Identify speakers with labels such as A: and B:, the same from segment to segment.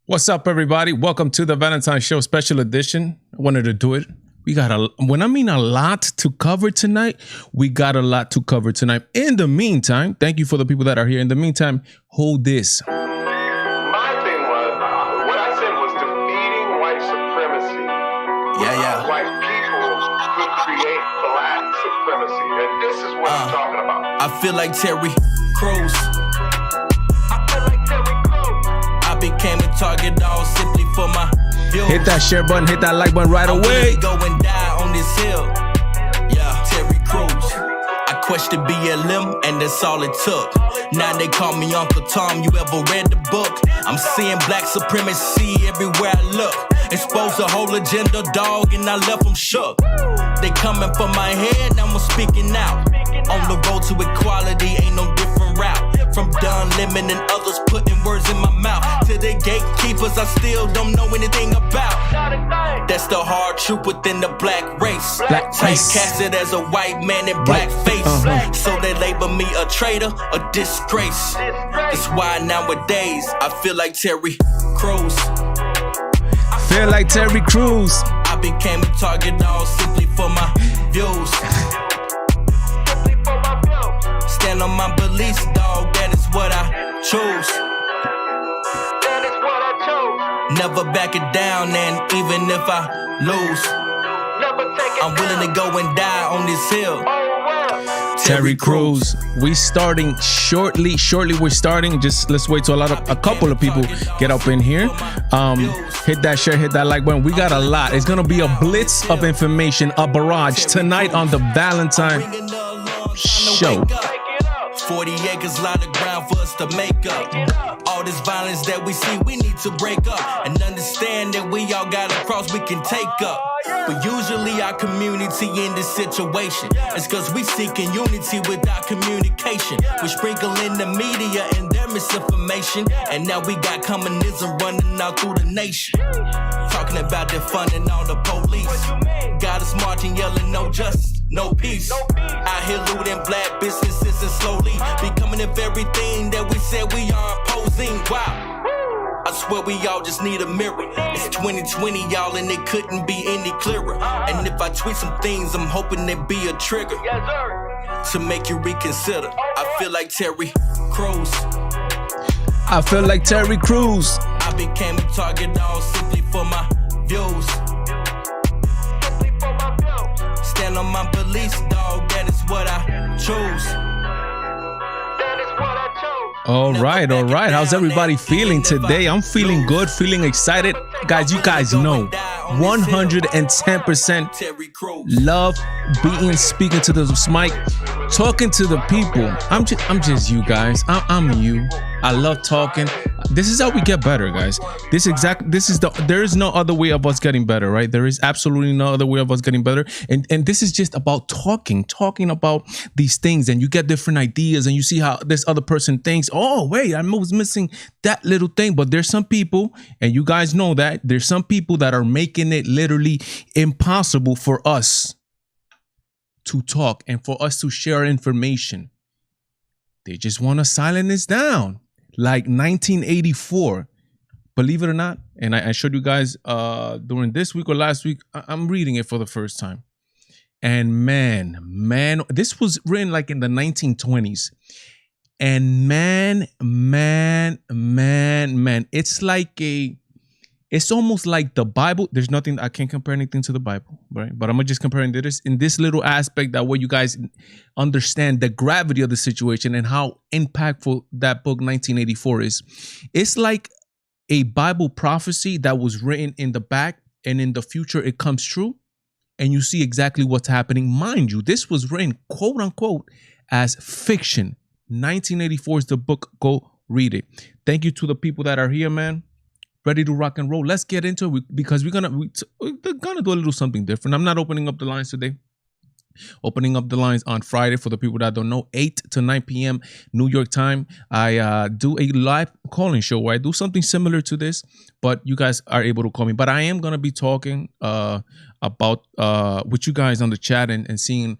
A: What's up, everybody? Welcome to the Valentine Show Special Edition. I wanted to do it. We got when I mean a lot to cover tonight, we got a lot to cover tonight. In the meantime, thank you for the people that are here. In the meantime, hold this.
B: My thing was, what I said was defeating white supremacy. White people could create black supremacy. And this is what I'm talking about.
C: I feel like Terry Crews. I became a target all simply for my views.
A: Hit that share button, hit that like button right away.
C: Go and die on this hill. Yeah, Terry Crews. I questioned BLM and that's all it took. Now they call me Uncle Tom. You ever read the book? I'm seeing black supremacy everywhere I look. Exposed the whole agenda, dog, and I left them shook. They coming for my head, now I'm speaking out. On the road to equality, ain't no different route. From Don Lemon and others putting words in my mouth. To the gatekeepers I still don't know anything about. That's the hard truth within the black race. Typecasted as a white man in black face. So they label me a traitor, a disgrace. That's why nowadays I feel like Terry Crews.
A: Feel like Terry Crews.
C: I became a target all simply for my views. Stand on my beliefs, dog, that is what I choose.
B: That is what I chose.
C: Never back it down, and even if I lose,
B: Never take it
C: I'm willing to go and die on this hill.
A: Terry Crews. We starting shortly. We're starting. Just let's wait till a couple of people get up in here. Hit that share, hit that like button. We got a lot. It's gonna be a blitz of information, a barrage tonight on the Valentine Show.
C: 40 acres, lot of ground for us to make up. All this violence that we see, we need to break up and understand that we all got a cross we can take up. But usually our community in this situation is because we seeking unity without communication. We sprinkle in the media and their misinformation, and now we got communism running out through the nation. Talking about defunding all the police. Got us marching, yelling no justice, no peace. Out here looting black businesses and slowly becoming the very thing that we said we are opposing. Wow. I swear we all just need a mirror. It's 2020, y'all, and it couldn't be any clearer. And if I tweet some things, I'm hoping there be a trigger to make you reconsider. I feel like Terry Crews.
A: I feel like Terry Crews.
C: I became a target all simply for my views. Stand on my beliefs, dog, that is what I choose.
B: That is what I chose.
A: All right. How's everybody feeling today? I'm feeling good, feeling excited. Guys, you guys know 110% love speaking to the mic, talking to the people. I'm just you guys. I'm you. I love talking. This is how we get better, guys. There is no other way of us getting better, right? There is absolutely no other way of us getting better. And this is just about talking about these things, and you get different ideas and you see how this other person thinks. Oh, wait, I was missing that little thing. But there's some people, and you guys know that there's some people that are making it literally impossible for us to talk and for us to share information. They just want to silence us down. Like 1984, believe it or not. And I showed you guys during this week or last week, I'm reading it for the first time. And man, this was written like in the 1920s. And man, it's almost like the Bible. There's nothing, I can't compare anything to the Bible, right? But I'm just comparing this in this little aspect that way you guys understand the gravity of the situation and how impactful that book 1984 is. It's like a Bible prophecy that was written in the back, and in the future it comes true and you see exactly what's happening. Mind you, this was written quote unquote as fiction. 1984 is the book. Go read it. Thank you to the people that are here, man. Ready to rock and roll. Let's get into it because we're gonna do a little something different. I'm not opening up the lines today. Opening up the lines on Friday for the people that don't know, 8 to 9 p.m. New York time. I do a live calling show where I do something similar to this, but you guys are able to call me. But I am going to be talking about with you guys on the chat and seeing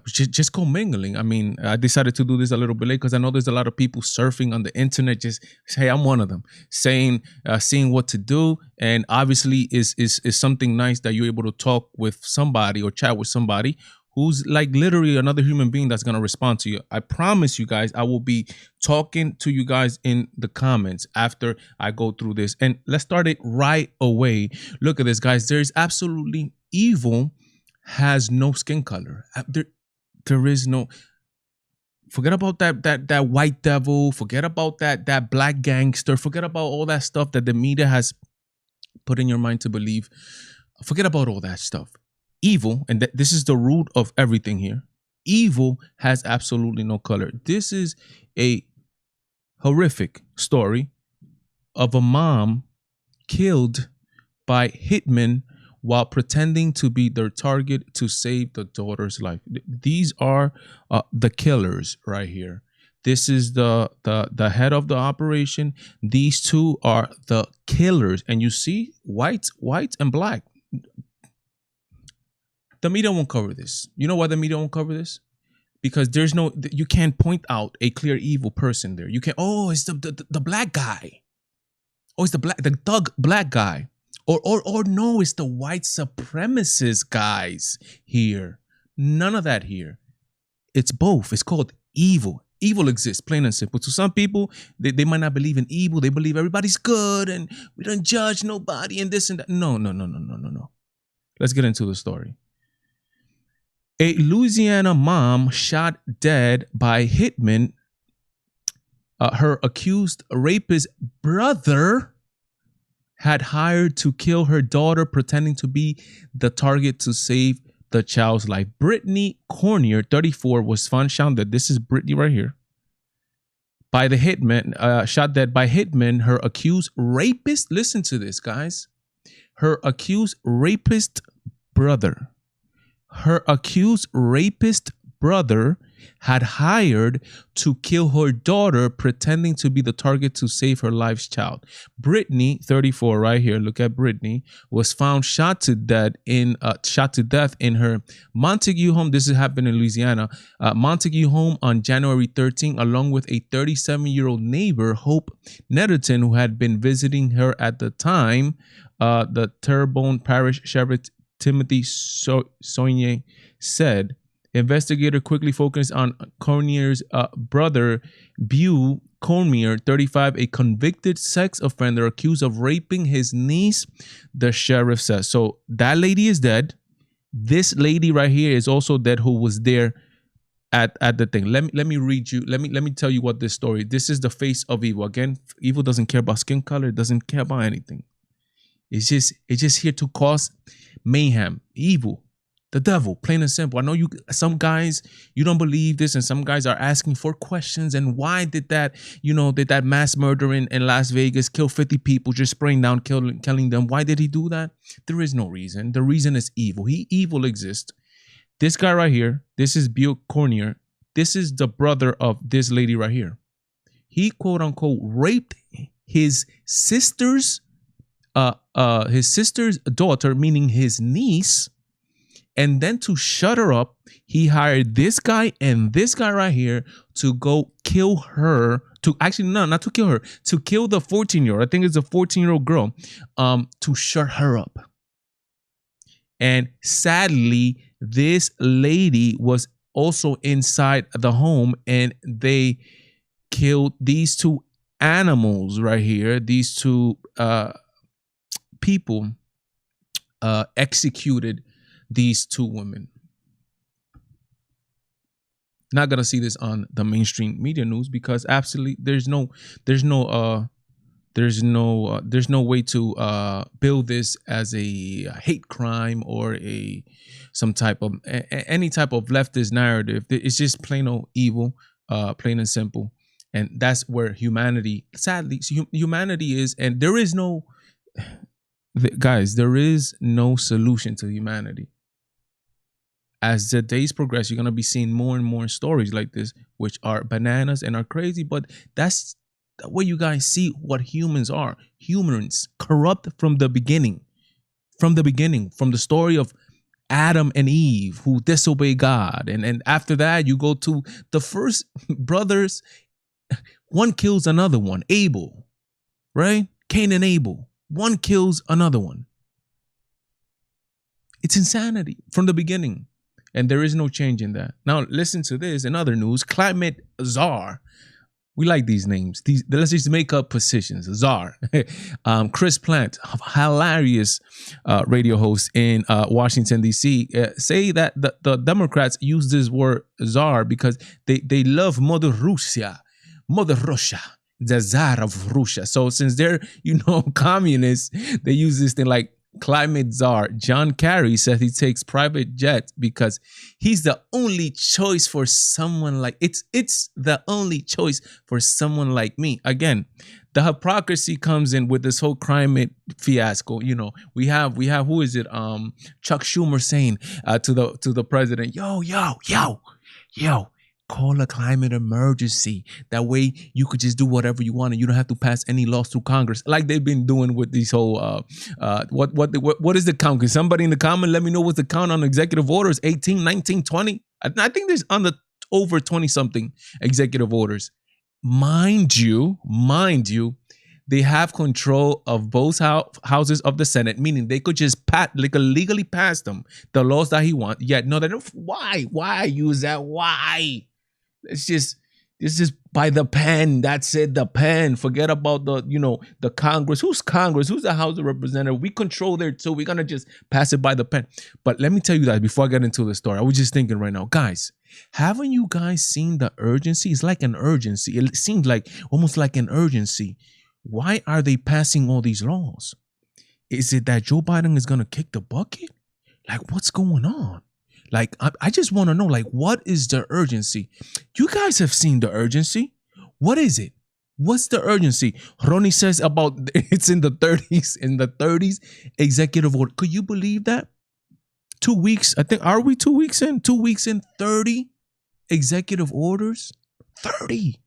A: just co-mingling. I mean, I decided to do this a little bit late because I know there's a lot of people surfing on the internet. Just hey, I'm one of them, saying seeing what to do, and obviously is something nice that you're able to talk with somebody or chat with somebody who's like literally another human being that's going to respond to you. I promise you guys, I will be talking to you guys in the comments after I go through this. And let's start it right away. Look at this, guys. There's absolutely evil has no skin color. There is no, forget about that white devil, forget about that black gangster, forget about all that stuff that the media has put in your mind to believe. Forget about all that stuff. Evil, and this is the root of everything here. Evil has absolutely no color. This is a horrific story of a mom killed by hitmen while pretending to be their target to save the daughter's life. These are the killers right here. This is the head of the operation. These two are the killers, and you see white and black. The media won't cover this. You know why the media won't cover this? Because there's no, you can't point out a clear evil person there. You can't, oh, it's the black guy. Oh, it's the thug black guy. Or no, it's the white supremacist guys here. None of that here. It's both. It's called evil. Evil exists, plain and simple. To some people, they might not believe in evil. They believe everybody's good and we don't judge nobody and this and that. No. Let's get into the story. A Louisiana mom shot dead by hitmen. Her accused rapist brother had hired to kill her daughter, pretending to be the target to save the child's life. Brittany Cornier, 34, was found dead. This is Brittany right here. By the hitman, shot dead by hitmen. Her accused rapist, listen to this, guys. Her accused rapist brother. Her accused rapist brother had hired to kill her daughter, pretending to be the target to save her life's child. Brittany, 34, right here. Look at Brittany. Was found shot to death in her Montague home. This has happened in Louisiana. Montague home on January 13, along with a 37-year-old neighbor, Hope Netherton, who had been visiting her at the time. The Terrebonne Parish Sheriff Timothy Soigné said. Investigator quickly focused on Cornier's brother, Beau Cormier, 35, a convicted sex offender accused of raping his niece, the sheriff says. So that lady is dead. This lady right here is also dead, who was there at the thing. Let me read you. Let me tell you what this story. This is the face of evil. Again, evil doesn't care about skin color. It doesn't care about anything. It's just here to cause mayhem. Evil. The devil, plain and simple. I know some guys, you don't believe this, and some guys are asking for questions. And why did that mass murder in Las Vegas kill 50 people, just spraying down, killing them? Why did he do that? There is no reason. The reason is evil. Evil exists. This guy right here, this is Beau Cornier. This is the brother of this lady right here. He quote unquote raped his sister's daughter, meaning his niece. And then to shut her up, he hired this guy and this guy right here to go kill her. Not to kill her, to kill the 14-year-old. I think it's a 14-year-old girl, to shut her up. And sadly, this lady was also inside the home, and they killed these two animals right here. These two people executed these two women. Not gonna see this on the mainstream media news because absolutely there's no way to build this as a hate crime or some type of any type of leftist narrative. It's just plain old evil, plain and simple. And that's where humanity, sadly, humanity is, and there is no solution to humanity. As the days progress, you're going to be seeing more and more stories like this, which are bananas and are crazy. But that's the way you guys see what humans are. Humans corrupt from the beginning. From the story of Adam and Eve who disobey God. And after that, you go to the first brothers. One kills another one. Abel, right? Cain and Abel. One kills another one. It's insanity from the beginning. And there is no change in that. Now, listen to this. In other news, climate czar. We like these names. Let's just make up positions. Czar. Chris Plant, hilarious radio host in Washington, D.C., say that the Democrats use this word czar because they love Mother Russia, the czar of Russia. So since they're, communists, they use this thing like climate czar. John Kerry says he takes private jets because he's the only choice for someone like it's the only choice for someone like me. Again, the hypocrisy comes in with this whole climate fiasco. We have who is it? Chuck Schumer saying to the president, yo, call a climate emergency. That way you could just do whatever you want and you don't have to pass any laws through Congress, like they've been doing with these whole what is the count? Can somebody in the comment let me know what's the count on executive orders? 18, 19, 20? I think there's over 20 something executive orders. Mind you, they have control of both houses of the Senate, meaning they could just legally pass them, the laws that he wants. Yet, no, they don't. Why use that? Why? It's just by the pen. That's it, the pen. Forget about the Congress. Who's Congress? Who's the House of Representatives? We control there too. We're going to just pass it by the pen. But let me tell you that before I get into the story, I was just thinking right now, guys, haven't you guys seen the urgency? It's like an urgency. It seems like almost like an urgency. Why are they passing all these laws? Is it that Joe Biden is going to kick the bucket? Like, what's going on? Like, I just want to know, like, what is the urgency? You guys have seen the urgency. What is it? What's the urgency? Ronnie says about it's in the 30s, executive order. Could you believe that? 2 weeks, I think, are we 2 weeks in? 2 weeks in, 30 executive orders? 30.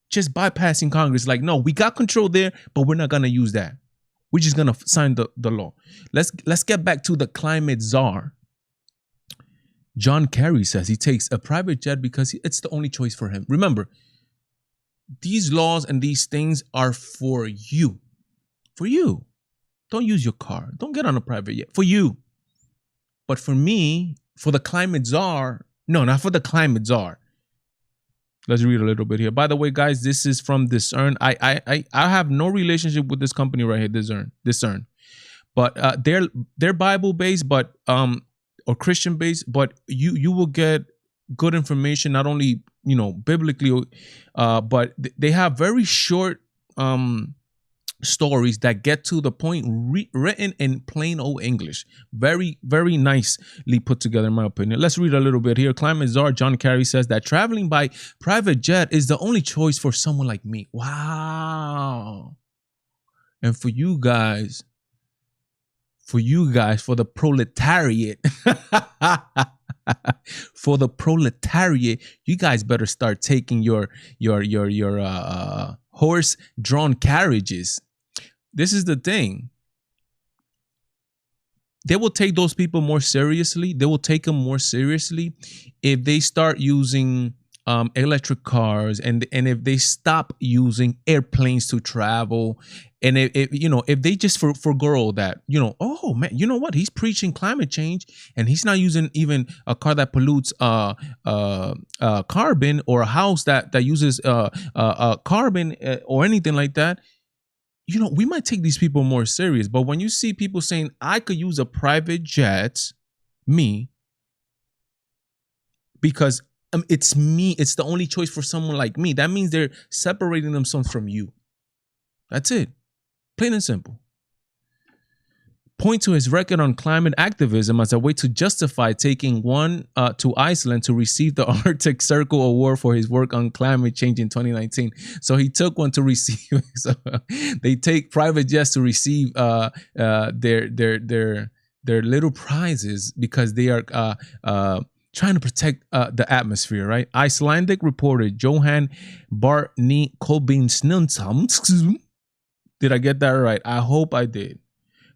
A: Just bypassing Congress. Like, no, we got control there, but we're not going to use that. We're just going to sign the law. Let's get back to the climate czar. John Kerry says he takes a private jet because it's the only choice for him. Remember, these laws and these things are for you. For you. Don't use your car. Don't get on a private jet. For you. But for me, for the climate czar, no, not for the climate czar. Let's read a little bit here. By the way, guys, this is from Discern. I have no relationship with this company right here, Discern. But they're Bible based, but or Christian based, but you will get good information, not only biblically, but they have very short stories that get to the point, written in plain old English. Very, very nicely put together, in my opinion. Let's read a little bit here. Climate czar John Kerry says that traveling by private jet is the only choice for someone like me. Wow. And for you guys, for the proletariat, you guys better start taking your horse-drawn carriages. This is the thing. They will take those people more seriously. They will take them more seriously if they start using electric cars and if they stop using airplanes to travel. And if they just forgo that, oh man, you know what? He's preaching climate change and he's not using even a car that pollutes carbon, or a house that uses carbon or anything like that. We might take these people more serious. But when you see people saying, I could use a private jet, me, because it's me, it's the only choice for someone like me, that means they're separating themselves from you. That's it. Plain and simple. Point to his record on climate activism as a way to justify taking one to Iceland to receive the Arctic Circle Award for his work on climate change in 2019. So he took one to receive. So they take private jets to receive their their little prizes because they are trying to protect the atmosphere, right? Icelandic reporter Johan Barney Kolbein Snilsam, did I get that right? I hope I did.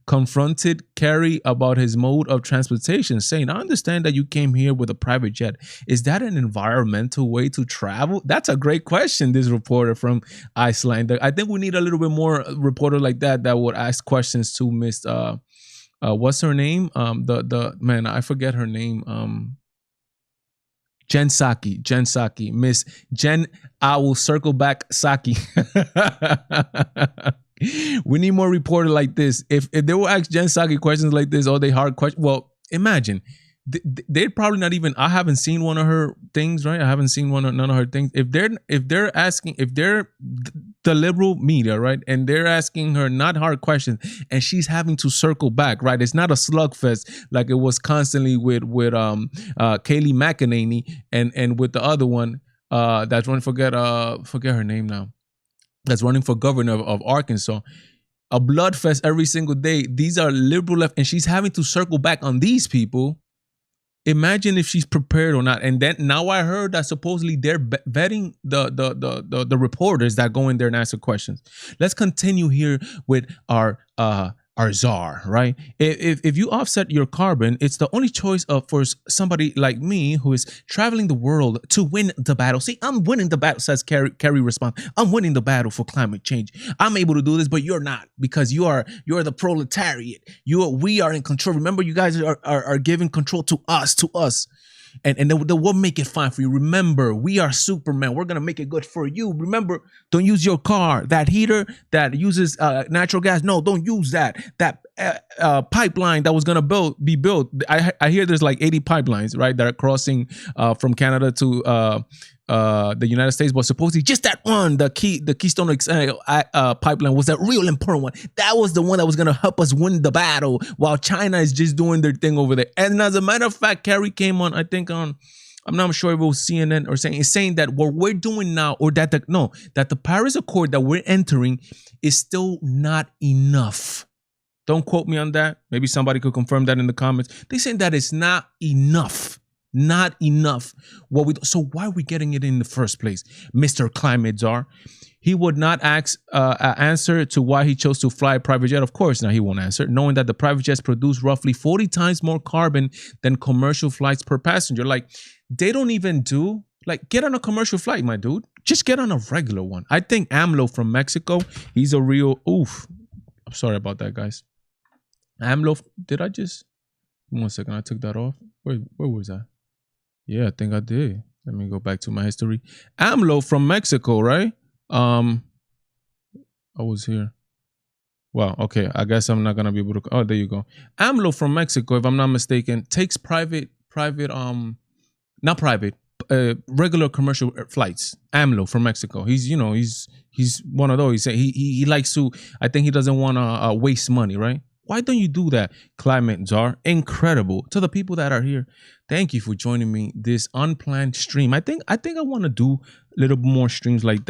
A: Confronted Kerry about his mode of transportation, saying, I understand that you came here with a private jet. Is that an environmental way to travel? That's a great question, this reporter from Iceland. I think we need a little bit more reporter like that would ask questions to Miss, what's her name? The man, I forget her name. Jen Psaki, Miss Jen, I will circle back Psaki. We need more reporter like this. If they will ask Jen Psaki questions like this, or they hard questions, well, imagine they're probably not even. I haven't seen one of her things, right? I haven't seen none of her things. If they're asking, if they're the liberal media, right, and they're asking her not hard questions, and she's having to circle back, right? It's not a slugfest like it was constantly with Kayleigh McEnany and with the other one that's running. Forget her name now. That's running for governor of Arkansas. A bloodfest every single day. These are liberal left, and she's having to circle back on these people. Imagine if she's prepared or not. And then now I heard that supposedly they're vetting the reporters that go in there and answer questions. Let's continue here with our czar, right? If you offset your carbon, it's the only choice for somebody like me who is traveling the world to win the battle. See, I'm winning the battle, says Kerry responds. I'm winning the battle for climate change. I'm able to do this, but you're not, because you're the proletariat. We are in control. Remember, you guys are giving control to us. And they will make it fine for you. Remember, we are Superman. We're going to make it good for you. Remember, don't use your car. That heater that uses natural gas. No, don't use that. That pipeline that was going to be built. I hear there's like 80 pipelines, right, that are crossing from Canada to the United States. But supposedly just that one, the Keystone pipeline was that real important one. That was the one that was going to help us win the battle while China is just doing their thing over there. And as a matter of fact, Kerry came on, I think I'm not sure if it was CNN or saying that what we're doing now, or that the Paris Accord that we're entering is still not enough. Don't quote me on that. Maybe somebody could confirm that in the comments. They're saying that it's not enough. Not enough. So why are we getting it in the first place, Mr. Climate Czar? He would not answer to why he chose to fly a private jet. Of course, now he won't answer, knowing that the private jets produce roughly 40 times more carbon than commercial flights per passenger. Like, they don't even do, like, get on a commercial flight, my dude. Just get on a regular one. I think AMLO from Mexico, he's a real, I'm sorry about that, guys. AMLO, one second, I took that off. Where was that? Yeah, I think I did. Let me go back to my history. AMLO from Mexico, right? I was here. Well, okay. I guess I'm not gonna be able to. Oh, there you go. AMLO from Mexico, if I'm not mistaken, takes regular commercial flights. AMLO from Mexico. He's one of those. He likes to. I think he doesn't want to waste money, right? Why don't you do that, Climate Czar? Incredible. To the people that are here, thank you for joining me this unplanned stream. I think I want to do a little more streams like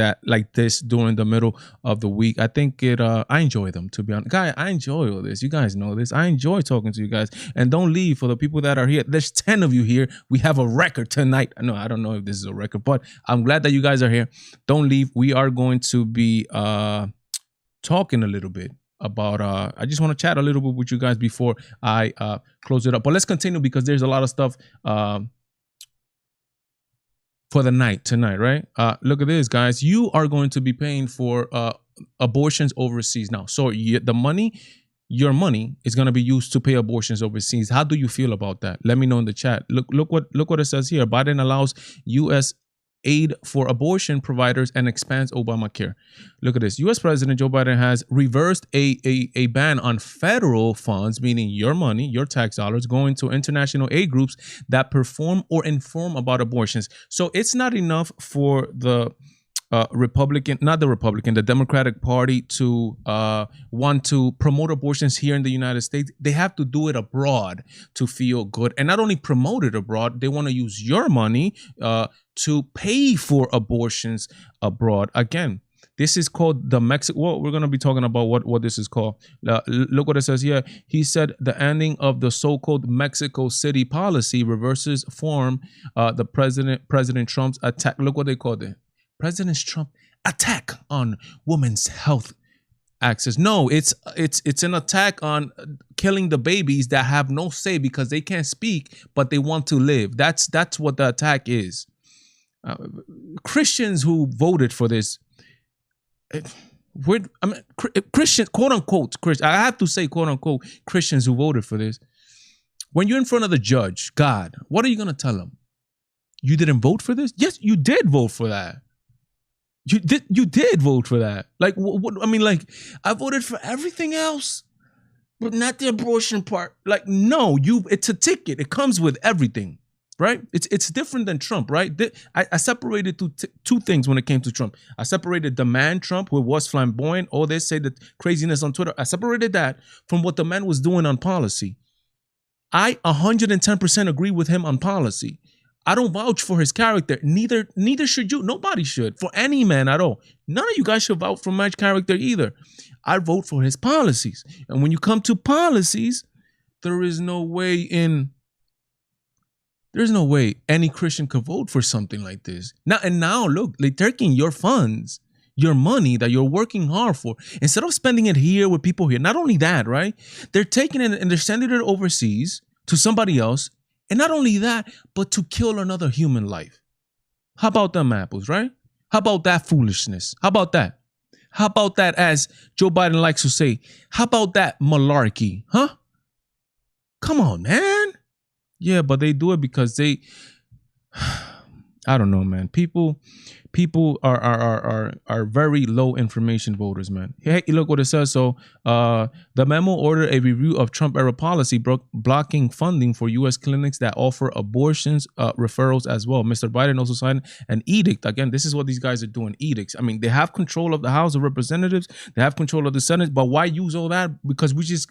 A: this during the middle of the week. I think I enjoy them, to be honest. Guys, I enjoy all this. You guys know this. I enjoy talking to you guys. And don't leave. For the people that are here, there's 10 of you here. We have a record tonight. No, I don't know if this is a record, but I'm glad that you guys are here. Don't leave. We are going to be talking a little bit about I just want to chat a little bit with you guys before I close it up. But let's continue, because there's a lot of stuff for the night tonight, right? Look at this, guys. You are going to be paying for abortions overseas now. So your money is going to be used to pay abortions overseas. How do you feel about that? Let me know in the chat. Look what it says here. Biden allows U.S. aid for abortion providers and expands Obamacare. Look at this. U.S. President Joe Biden has reversed a ban on federal funds, meaning your money, your tax dollars, going to international aid groups that perform or inform about abortions. So it's not enough for the the Democratic Party to want to promote abortions here in the United States. They have to do it abroad to feel good. And not only promote it abroad, they want to use your money to pay for abortions abroad. Again, This is called the Mexico. Well, we're going to be talking about what this is called. Look what it says here. He said the ending of the so-called Mexico City policy reverses form the President Trump's attack. Look what they called it. President Trump attack on women's health access. No, it's an attack on killing the babies that have no say because they can't speak, but they want to live. That's what the attack is. Christians who voted for this, Christian, quote unquote, Christian. I have to say, quote unquote, Christians who voted for this. When you're in front of the judge, God, what are you gonna tell them? You didn't vote for this? Yes, you did vote for that. You did vote for that. Like, what I mean, like, I voted for everything else, but not the abortion part. Like, no, it's a ticket. It comes with everything, right? It's different than Trump, right? I separated two things when it came to Trump. I separated the man Trump, who was flamboyant. Oh, they say the craziness on Twitter. I separated that from what the man was doing on policy. I 110% agree with him on policy. I don't vouch for his character. Neither should you. Nobody should. For any man at all. None of you guys should vouch for my character either. I vote for his policies. And when you come to policies, there's no way any Christian could vote for something like this. Now look, they're taking your funds, your money that you're working hard for, instead of spending it here with people here. Not only that, right? They're taking it and they're sending it overseas to somebody else. And not only that, but to kill another human life. How about them apples, right? How about that foolishness? How about that? How about that, as Joe Biden likes to say, how about that malarkey, huh? Come on, man. Yeah, but they do it because they, I don't know, man. People are very low information voters, man. Hey, look what it says. So the memo ordered a review of Trump era policy blocking funding for U.S. clinics that offer abortions referrals as well. Mr. Biden also signed an edict. Again, this is what these guys are doing, edicts. I mean, they have control of the House of Representatives. They have control of the Senate. But why use all that? Because we just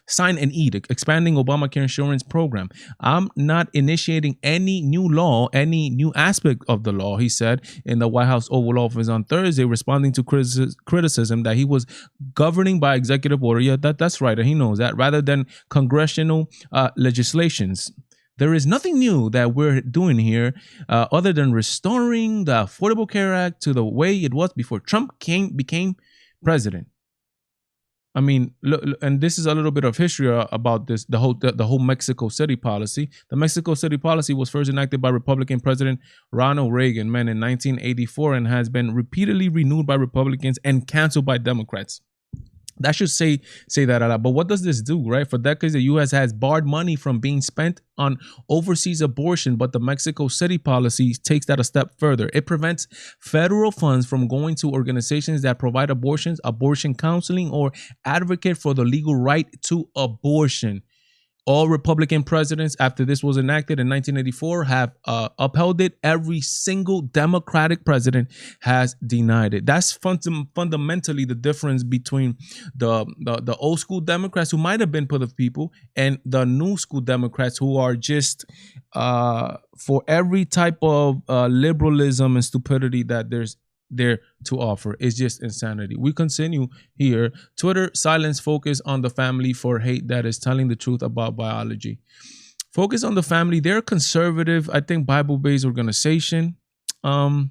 A: signed an edict expanding Obamacare insurance program. I'm not initiating any new law, any new aspect of the law, he said in the White House Oval Office on Thursday, responding to criticism that he was governing by executive order. Yeah, that's right. And he knows that, rather than congressional legislations. There is nothing new that we're doing here other than restoring the Affordable Care Act to the way it was before Trump became president. I mean, look, and this is a little bit of history about this, the whole Mexico City policy. The Mexico City policy was first enacted by Republican President Ronald Reagan, man, in 1984, and has been repeatedly renewed by Republicans and canceled by Democrats. That should say that a lot. But what does this do, right? For decades, the U.S. has barred money from being spent on overseas abortion, but the Mexico City policy takes that a step further. It prevents federal funds from going to organizations that provide abortions, abortion counseling, or advocate for the legal right to abortion. All Republican presidents after this was enacted in 1984 have upheld it. Every single Democratic president has denied it. That's fundamentally the difference between the old school Democrats, who might have been for the people, and the new school Democrats, who are just for every type of liberalism and stupidity that there's there to offer. Is just insanity. We continue here. Twitter silence focus on the family for hate that is telling the truth about biology. Focus on the family. They're a conservative, I think, Bible-based organization. Why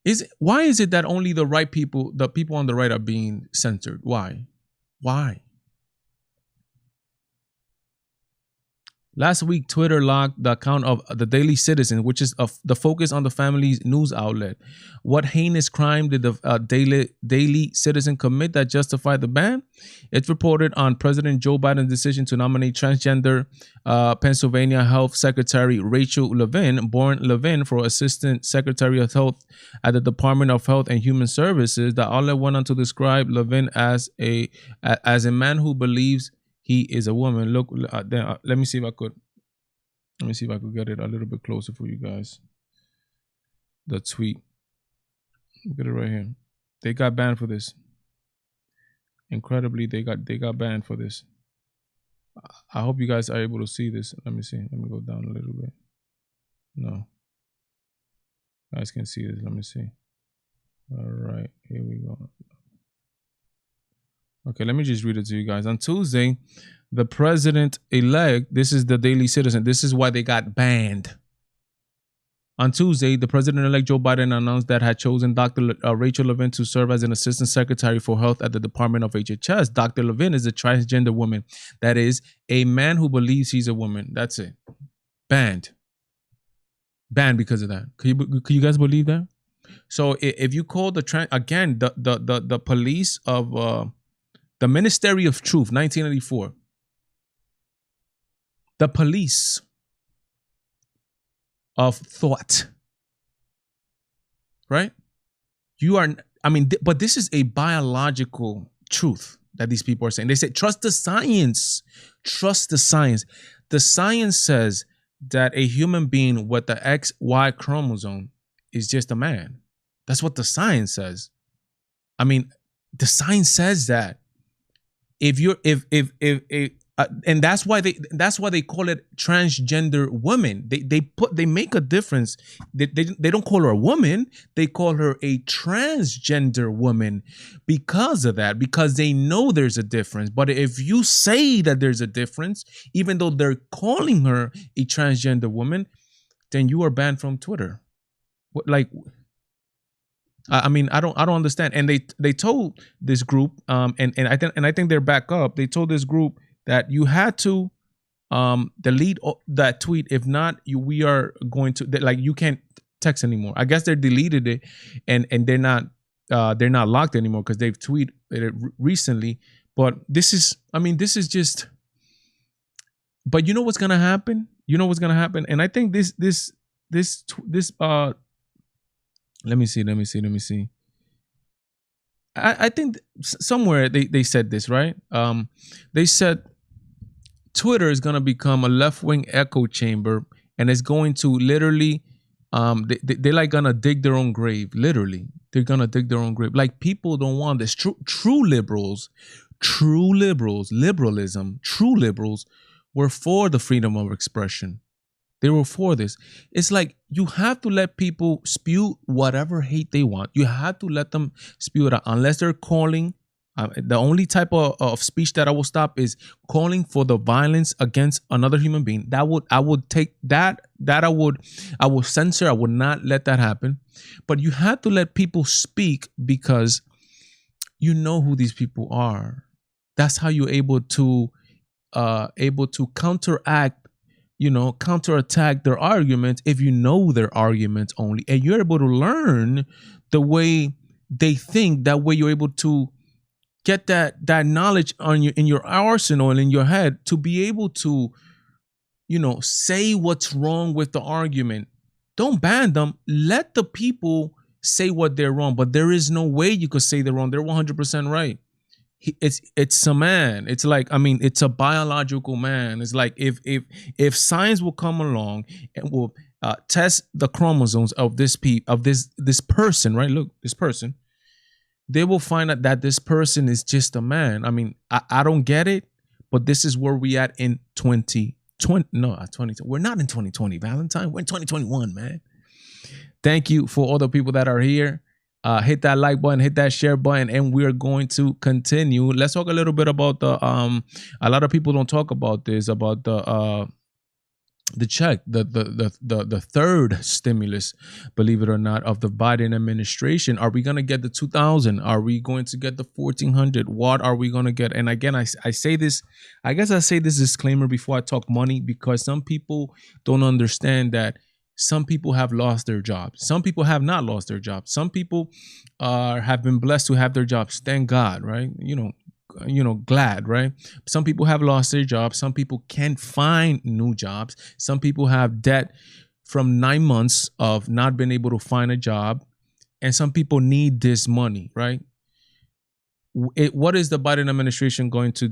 A: is it that only the right people, the people on the right, are being censored? Why? Last week, Twitter locked the account of the Daily Citizen, which is the focus on the family's news outlet. What heinous crime did the Daily Citizen commit that justified the ban? It reported on President Joe Biden's decision to nominate transgender Pennsylvania Health Secretary Rachel Levin, born Levin, for Assistant Secretary of Health at the Department of Health and Human Services. The outlet went on to describe Levin as a man who believes he is a woman. Look, let me see if I could get it a little bit closer for you guys. The tweet. Get it right here. They got banned for this. Incredibly, they got banned for this. I hope you guys are able to see this. Let me see. Let me go down a little bit. No. You guys can see this. Let me see. All right, here we go. Okay, let me just read it to you guys. On Tuesday, the president-elect, this is the Daily Citizen, this is why they got banned. On Tuesday, the president-elect Joe Biden announced that had chosen Dr. Rachel Levine to serve as an assistant secretary for health at the Department of HHS. Dr. Levine is a transgender woman. That is, a man who believes he's a woman. That's it. Banned. Banned because of that. Could you guys believe that? So if you call the the police of the Ministry of Truth, 1984, the police of thought, right? You are, I mean, but this is a biological truth that these people are saying. They say, trust the science, trust the science. The science says that a human being with the XY chromosome is just a man. That's what the science says. I mean, the science says that. And that's why they call it transgender women. They make a difference. They don't call her a woman. They call her a transgender woman because of that, because they know there's a difference. But if you say that there's a difference, even though they're calling her a transgender woman, then you are banned from Twitter. Like, I mean, I don't understand. And they told this group, and I think they're back up. They told this group that you had to delete that tweet. If not, we are going to, like, you can't text anymore. I guess they deleted it, and they're not locked anymore because they've tweeted it recently. But this is just. But you know what's gonna happen? And I think this. Let me see. I think somewhere they said this, right? They said Twitter is going to become a left-wing echo chamber, and it's going to literally, they're like going to dig their own grave. Literally, they're going to dig their own grave. Like, people don't want this. True liberals were for the freedom of expression. They were for this. It's like, you have to let people spew whatever hate they want. You have to let them spew it out, unless they're calling. The only type of speech that I will stop is calling for the violence against another human being. I would take that. I will censor. I would not let that happen. But you have to let people speak, because you know who these people are. That's how you're able to counterattack their arguments, if you know their arguments only, and you're able to learn the way they think. That way you're able to get that knowledge in your arsenal and in your head, to be able to say what's wrong with the argument. Don't ban them. Let the people say what they're wrong, but there is no way you could say they're wrong. They're 100% right. It's a man. It's like, I mean, it's a biological man. It's like, if science will come along and will test the chromosomes of this person, right? Look, this person, they will find out that this person is just a man. I mean, I don't get it, but this is where we at in 2020. No, 2020. We're not in 2020, Valentine. We're in 2021, man. Thank you for all the people that are here. Hit that like button, hit that share button, and we're going to continue. Let's talk a little bit about the a lot of people don't talk about this, about the check, the third stimulus, believe it or not, of the Biden administration. Are we going to get the 2,000? Are we going to get the 1,400? What are we going to get? And again, I say this, I guess I say this disclaimer before I talk money, because some people don't understand that some people have lost their jobs. Some people have not lost their jobs. Some people have been blessed to have their jobs. Thank God, right? Glad, right? Some people have lost their jobs. Some people can't find new jobs. Some people have debt from 9 months of not being able to find a job. And some people need this money, right? What is the Biden administration going to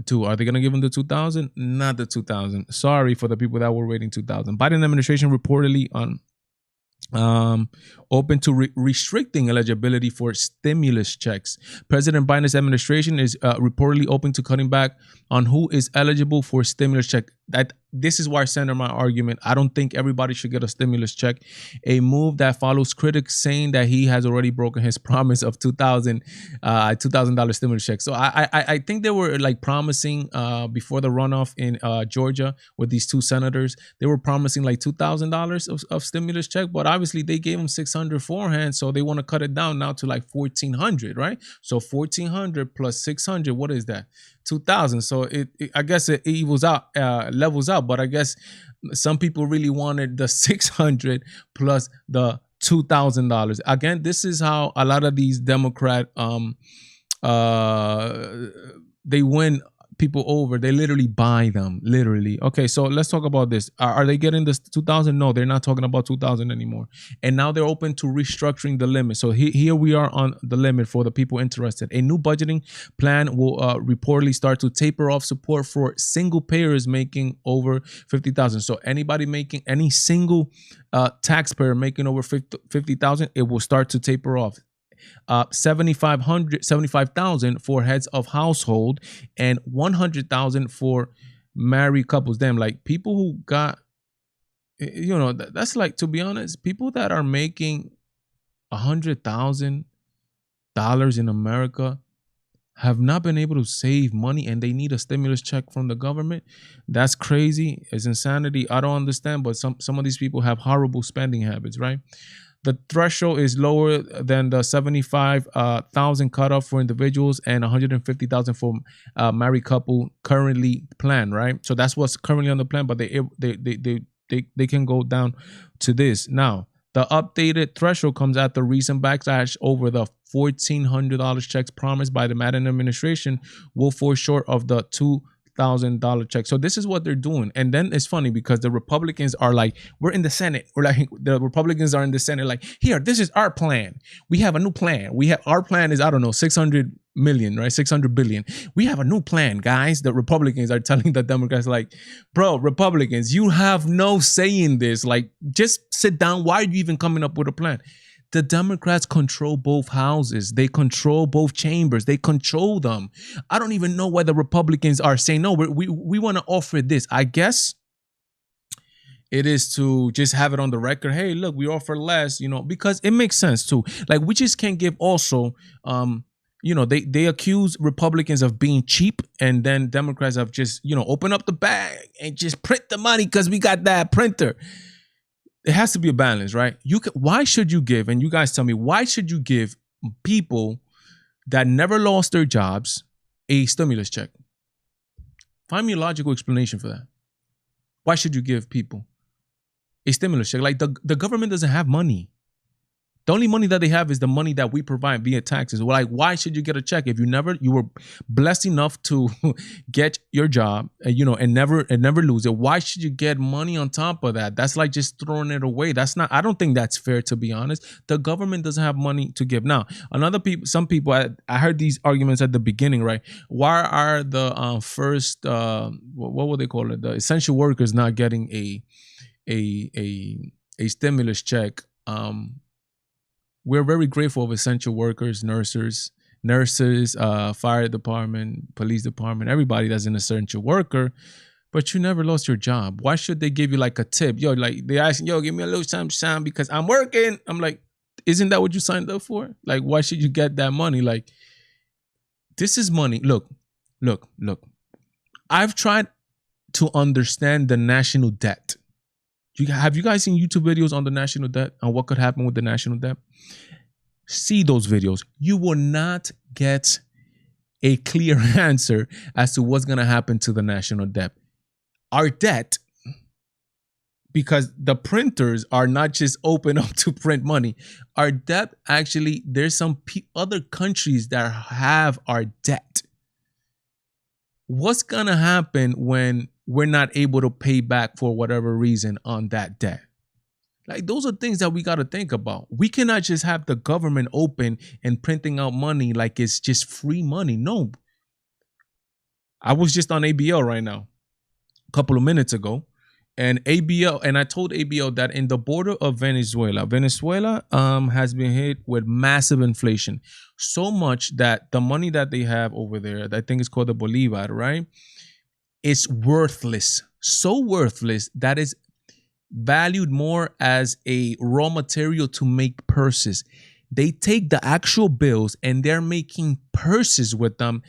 A: do? Are they going to give them the 2,000? Not the 2,000. Sorry for the people that were waiting 2,000. Biden administration reportedly open to restricting eligibility for stimulus checks. President Biden's administration is reportedly open to cutting back on who is eligible for stimulus check. that this is where I center my argument. I don't think everybody should get a stimulus check. A move that follows critics saying that he has already broken his promise of $2,000 stimulus check. So I think they were like promising before the runoff in Georgia with these two senators. They were promising like $2,000 of stimulus check, but obviously they gave him $600 beforehand, so they want to cut it down now to like $1,400, right? So $1,400 plus $600, what is that? $2,000. So I guess it evils out, levels out. But I guess some people really wanted the $600 plus the $2,000. Again, this is how a lot of these Democrat they win people over. They literally buy them, literally. Okay, so let's talk about this. Are they getting this 2,000? No, they're not talking about 2,000 anymore. And now they're open to restructuring the limit. So here we are on the limit for the people interested. A new budgeting plan will reportedly start to taper off support for single payers making over 50,000. So anybody making, any single taxpayer making over 50,000, it will start to taper off. 75,000 for heads of household and 100,000 for married couples. Damn, like people who got, you know, that's like, to be honest, people that are making $100,000 in America have not been able to save money and they need a stimulus check from the government. That's crazy. It's insanity. I don't understand, but some of these people have horrible spending habits, right? The threshold is lower than the 75,000 cutoff for individuals and 150,000 for married couple currently planned, right? So that's what's currently on the plan, but they can go down to this. Now, the updated threshold comes after recent backlash over the $1,400 checks promised by the Madden administration will fall short of the $2,000 check. So this is what they're doing. And then it's funny because the Republicans are like, we're in the Senate. We're like, the Republicans are in the Senate like, here, this is our plan. We have a new plan. Our plan is, I don't know, 600 million, right? 600 billion. We have a new plan, guys. The Republicans are telling the Democrats like, bro, Republicans, you have no say in this. Like, just sit down. Why are you even coming up with a plan? The Democrats control both houses. They control both chambers. They control them. I don't even know why the Republicans are saying, no, we want to offer this. I guess it is to just have it on the record. Hey, look, we offer less, you know, because it makes sense too. Like, we just can't give also, you know, they accuse Republicans of being cheap, and then Democrats have just, you know, open up the bag and just print the money because we got that printer. It has to be a balance, right? Why should you give, and you guys tell me, why should you give people that never lost their jobs a stimulus check? Find me a logical explanation for that. Why should you give people a stimulus check? Like, the government doesn't have money. The only money that they have is the money that we provide via taxes. Well, like, why should you get a check if you were blessed enough to get your job, you know, and never lose it? Why should you get money on top of that? That's like just throwing it away. I don't think that's fair, to be honest. The government doesn't have money to give. Now, some people, I heard these arguments at the beginning, right? Why are the first, what would they call it? The essential workers not getting a stimulus check? We're very grateful of essential workers, nurses, fire department, police department, everybody that's an essential worker, but you never lost your job. Why should they give you like a tip? Yo, like they asking, yo, give me a little something because I'm working. I'm like, isn't that what you signed up for? Like, why should you get that money? Like, this is money. Look. I've tried to understand the national debt. Have you guys seen YouTube videos on the national debt and what could happen with the national debt? See those videos. You will not get a clear answer as to what's going to happen to the national debt. Our debt, because the printers are not just open up to print money. Our debt, actually, there's some other countries that have our debt. What's going to happen when we're not able to pay back for whatever reason on that debt? Like, those are things that we got to think about. We cannot just have the government open and printing out money like it's just free money. No. I was just on ABL right now, a couple of minutes ago, and I told ABL that in the border of Venezuela has been hit with massive inflation. So much that the money that they have over there, I think it's called the Bolivar, right? is worthless, so worthless that is valued more as a raw material to make purses. They take the actual bills and they're making purses with them.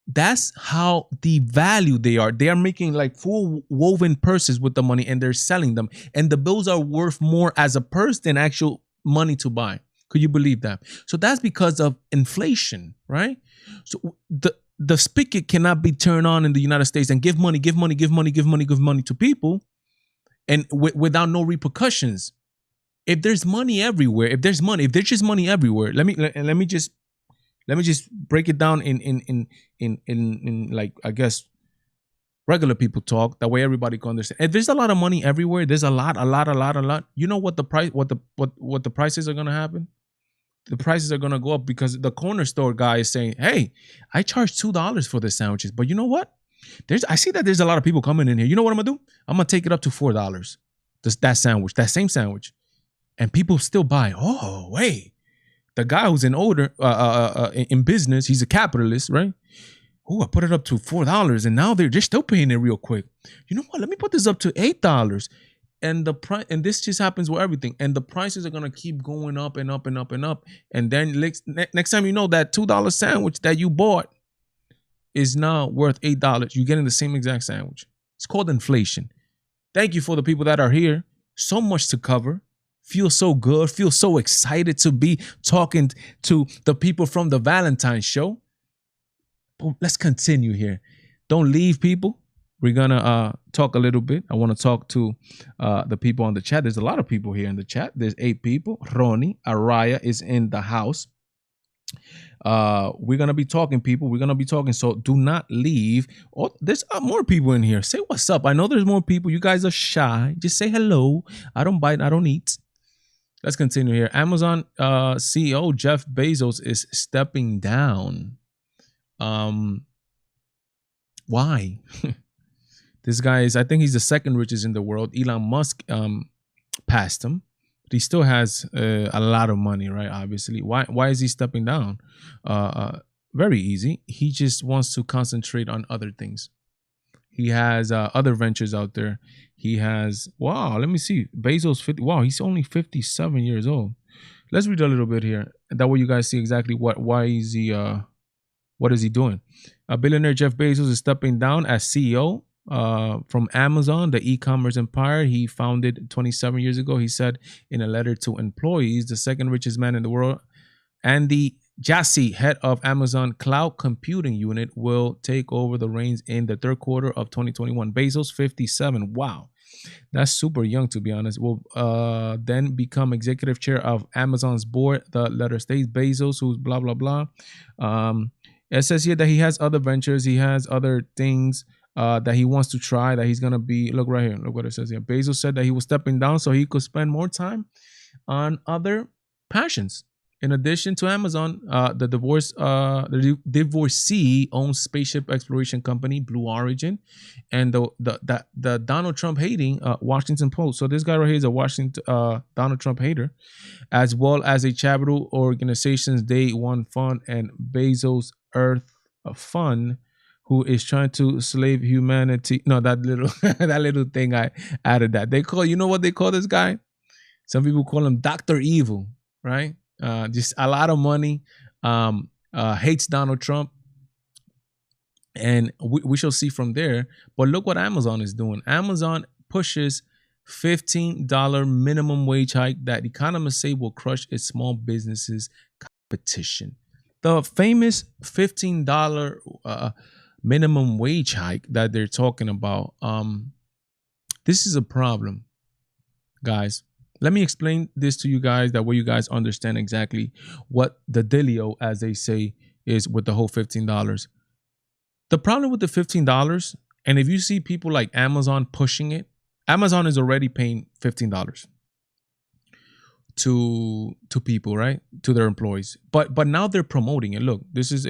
A: That's how devalued they are. They are making like full woven purses with the money and they're selling them. And the bills are worth more as a purse than actual money to buy. Could you believe that? So that's because of inflation, right? So the spigot cannot be turned on in the United States and give money to people and without no repercussions. If there's money everywhere, if there's just money everywhere, let me just break it down in like, I guess, regular people talk. That way everybody can understand. If there's a lot of money everywhere, there's a lot. You know what the price, what the prices are gonna happen? The prices are gonna go up because the corner store guy is saying, "Hey, I charge $2 for the sandwiches, but you know what? I see that there's a lot of people coming in here. You know what I'm gonna do? I'm gonna take it up to $4. That same sandwich, and people still buy. Oh, wait, the guy who's in business, he's a capitalist, right? Oh, I put it up to $4, and now they're just still paying it real quick. You know what? Let me put this up to $8. And the price, and this just happens with everything. And the prices are gonna keep going up and up and up and up. And then next time you know, that $2 sandwich that you bought is now worth $8. You're getting the same exact sandwich. It's called inflation. Thank you for the people that are here. So much to cover. Feel so good. Feel so excited to be talking to the people from the Valentine show. But let's continue here. Don't leave, people. We're gonna talk a little bit. I want to talk to the people on the chat. There's a lot of people here in the chat. There's 8 people. Ronnie Araya is in the house. We're gonna be talking, people. We're gonna be talking. So do not leave. Oh, there's more people in here. Say what's up. I know there's more people. You guys are shy. Just say hello. I don't bite. I don't eat. Let's continue here. Amazon CEO Jeff Bezos is stepping down. Why? This guy is, I think he's the second richest in the world. Elon Musk passed him, but he still has a lot of money, right? Obviously. Why is he stepping down? Very easy. He just wants to concentrate on other things. He has other ventures out there. He has, wow, let me see. Bezos, 50, wow, he's only 57 years old. Let's read a little bit here. That way you guys see exactly what is he doing. Billionaire Jeff Bezos is stepping down as CEO from Amazon, the e-commerce empire he founded 27 years ago. He said in a letter to employees, the second richest man in the world, Andy Jassy, head of Amazon Cloud Computing Unit, will take over the reins in the third quarter of 2021. Bezos, 57. Wow. That's super young, to be honest. Will then become executive chair of Amazon's board. The letter states Bezos, who's blah, blah, blah. It says here that he has other ventures. He has other things that he wants to try, that he's going to be. Look right here. Look what it says here. Bezos said that he was stepping down so he could spend more time on other passions. In addition to Amazon, the divorcee owns spaceship exploration company Blue Origin, and the Donald Trump hating Washington Post. So this guy right here is a Washington Donald Trump hater, as well as a charitable organization's Day One Fund and Bezos Earth Fund, who is trying to slave humanity. No, that little that little thing I added that. They call, you know what they call this guy? Some people call him Dr. Evil, right? Just a lot of money, hates Donald Trump, and we shall see from there. But look what Amazon is doing. Amazon pushes $15 minimum wage hike that economists say will crush its small businesses competition. The famous $15 minimum wage hike that they're talking about. This is a problem, guys. Let me explain this to you guys, that way you guys understand exactly what the dealio, as they say, is with the whole $15. The problem with the $15, and if you see people like Amazon pushing it, Amazon is already paying $15 to people, right? To their employees. But now they're promoting it. Look, this is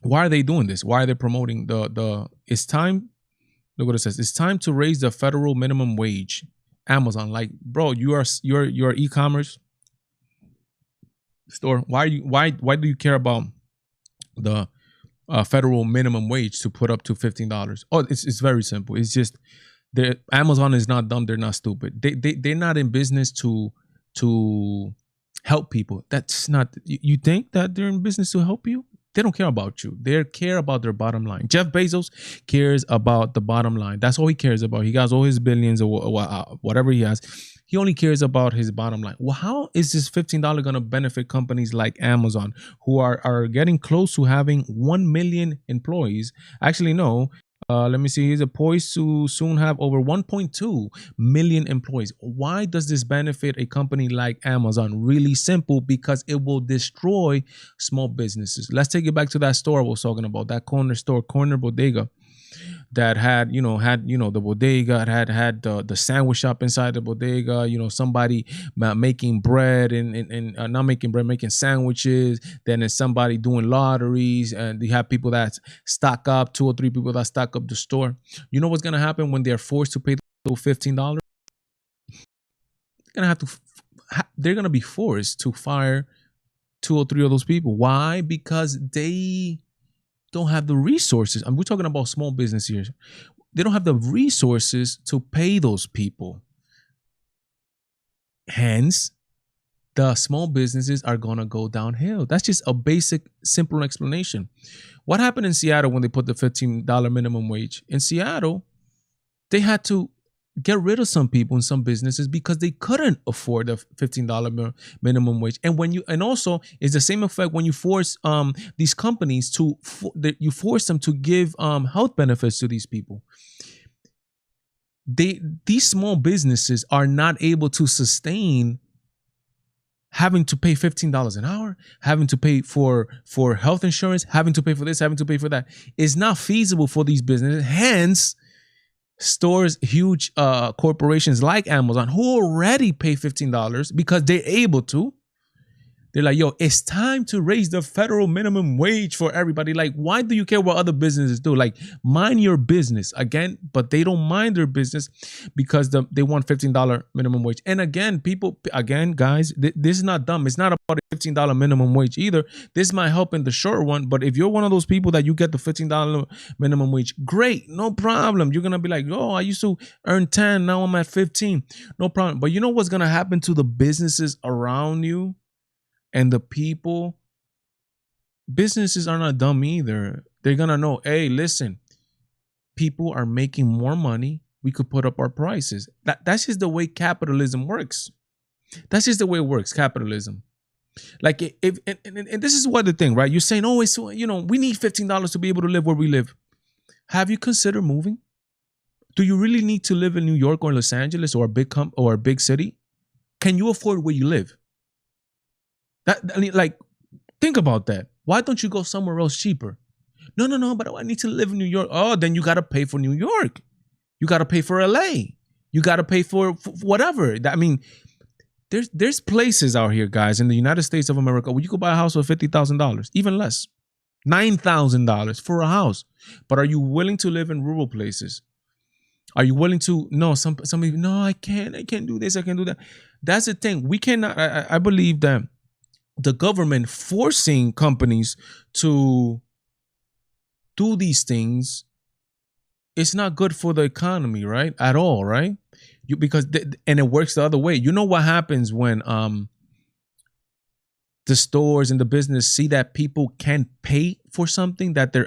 A: why are they doing this? Why are they promoting it's time? Look what it says. It's time to raise the federal minimum wage. Amazon, like, bro, you're e-commerce store. Why do you care about the federal minimum wage to put up to $15. Oh, it's very simple. It's just Amazon is not dumb. They're not stupid. They're not in business to help people. That's not. You think that they're in business to help you? They don't care about you. They care about their bottom line. Jeff Bezos cares about the bottom line. That's all he cares about. He got all his billions or whatever he has. He only cares about his bottom line. Well, how is this $15 going to benefit companies like Amazon, who are getting close to having 1 million employees? Actually, no. Let me see. He's poised to soon have over 1.2 million employees. Why does this benefit a company like Amazon? Really simple, because it will destroy small businesses. Let's take it back to that store I was talking about, that corner store, corner bodega, that had the bodega, had the sandwich shop inside the bodega, somebody making bread and not making bread, making sandwiches. Then there's somebody doing lotteries, and you have people that stock up, 2 or 3 people that stock up the store. You know what's gonna happen when they're forced to pay those $15? They're gonna be forced to fire 2 or 3 of those people. Why? Because they don't have the resources. And we're talking about small business here. They don't have the resources to pay those people. Hence, the small businesses are going to go downhill. That's just a basic, simple explanation. What happened in Seattle when they put the $15 minimum wage? In Seattle, they had to get rid of some people in some businesses because they couldn't afford the $15 minimum wage. And also it's the same effect when you force these companies you force them to give health benefits to these people. These small businesses are not able to sustain having to pay $15 an hour, having to pay for health insurance, having to pay for this, having to pay for that. It's not feasible for these businesses. Hence, stores, huge corporations like Amazon, who already pay $15 because they're able to, they're like, yo, it's time to raise the federal minimum wage for everybody. Like, why do you care what other businesses do? Like, mind your business again, but they don't mind their business because they want $15 minimum wage. And again, guys, this is not dumb. It's not about a $15 minimum wage either. This might help in the short run, but if you're one of those people that you get the $15 minimum wage, great, no problem. You're gonna be like, oh, I used to earn 10, now I'm at 15, no problem. But you know what's gonna happen to the businesses around you? And the people, businesses are not dumb either. They're going to know, hey, listen, people are making more money. We could put up our prices. That's just the way capitalism works. That's just the way it works, capitalism. Like, and this is what the thing, right? You're saying, oh, it's, we need $15 to be able to live where we live. Have you considered moving? Do you really need to live in New York or Los Angeles or a big city? Can you afford where you live? Think about that. Why don't you go somewhere else cheaper? No, but I need to live in New York. Oh, then you got to pay for New York. You got to pay for LA. You got to pay for whatever. I mean, there's places out here, guys, in the United States of America where you could buy a house for $50,000, even less, $9,000 for a house. But are you willing to live in rural places? Are you willing to? No, some people, no, I can't do this. I can't do that. That's the thing. We cannot. I believe that the government forcing companies to do these things, it's not good for the economy, right? At all, right? And it works the other way. You know what happens when the stores and the business see that people can pay for something that they're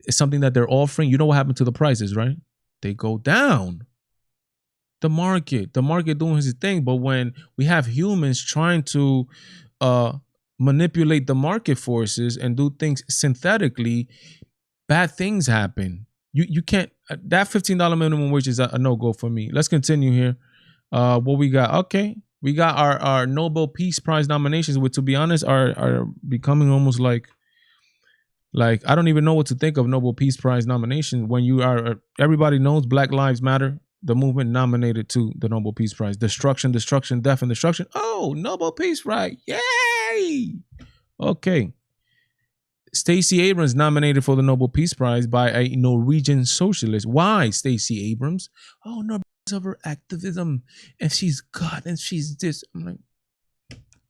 A: something that they're offering? You know what happened to the prices, right? They go down. The market doing his thing. But when we have humans trying to manipulate the market forces and do things synthetically, bad things happen. You can't. That $15 minimum wage is a no-go for me. Let's continue here. What we got? Okay, we got our Nobel Peace Prize nominations, which, to be honest, are becoming almost like I don't even know what to think of Nobel Peace Prize nomination when you are. Everybody knows Black Lives Matter, the movement, nominated to the Nobel Peace Prize. Destruction, death, and destruction. Oh, Nobel Peace Prize. Yay! Okay. Stacey Abrams nominated for the Nobel Peace Prize by a Norwegian socialist. Why Stacey Abrams? Oh, no, because of her activism. And she's God, and she's this. I'm like,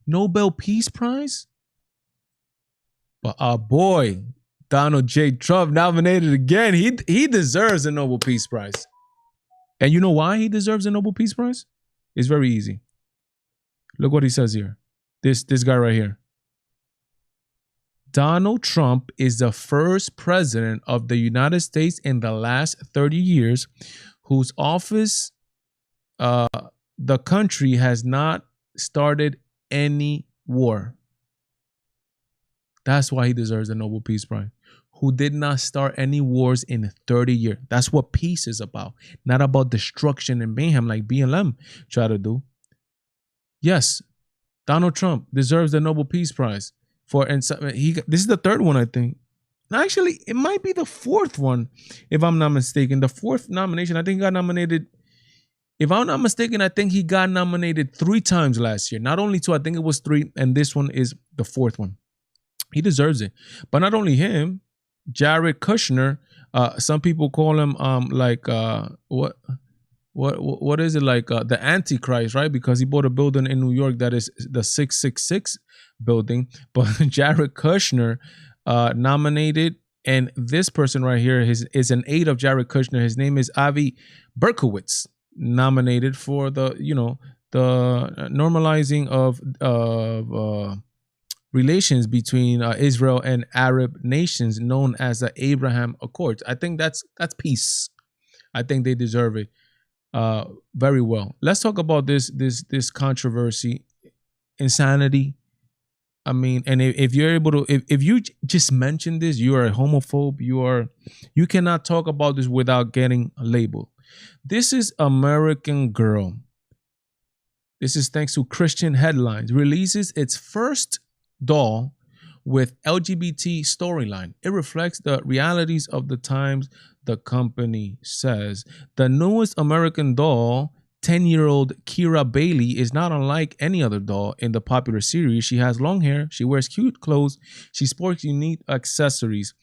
A: Nobel Peace Prize? But our boy, Donald J. Trump, nominated again. He deserves a Nobel Peace Prize. And you know why he deserves a Nobel Peace Prize? It's very easy. Look what he says here. This guy right here. Donald Trump is the first president of the United States in the last 30 years whose office the country has not started any war. That's why he deserves the Nobel Peace Prize. Who did not start any wars in 30 years. That's what peace is about. Not about destruction and mayhem like BLM try to do. Yes, Donald Trump deserves the Nobel Peace Prize. This is the third one, I think. Actually, it might be the fourth one, if I'm not mistaken. The fourth nomination, I think he got nominated. If I'm not mistaken, I think he got nominated 3 times last year. Not only 2, I think it was 3. And this one is the 4th one. He deserves it. But not only him, Jared Kushner, some people call him what is it, like the Antichrist, right? Because he bought a building in New York that is the 666 building. But Jared Kushner nominated, and this person right here is an aide of Jared Kushner. His name is Avi Berkowitz, nominated for the normalizing of relations between Israel and Arab nations, known as the Abraham Accords. I think that's peace. I think they deserve it very well. Let's talk about this controversy, insanity. I mean, and if you're able to, if you just mention this, you are a homophobe. You cannot talk about this without getting labeled. This is American Girl. This is thanks to Christian Headlines. Releases its first doll with LGBT storyline. It reflects the realities of the times, the company says. The newest American doll, 10-year-old Kira Bailey, is not unlike any other doll in the popular series. She has long hair, she wears cute clothes, she sports unique accessories.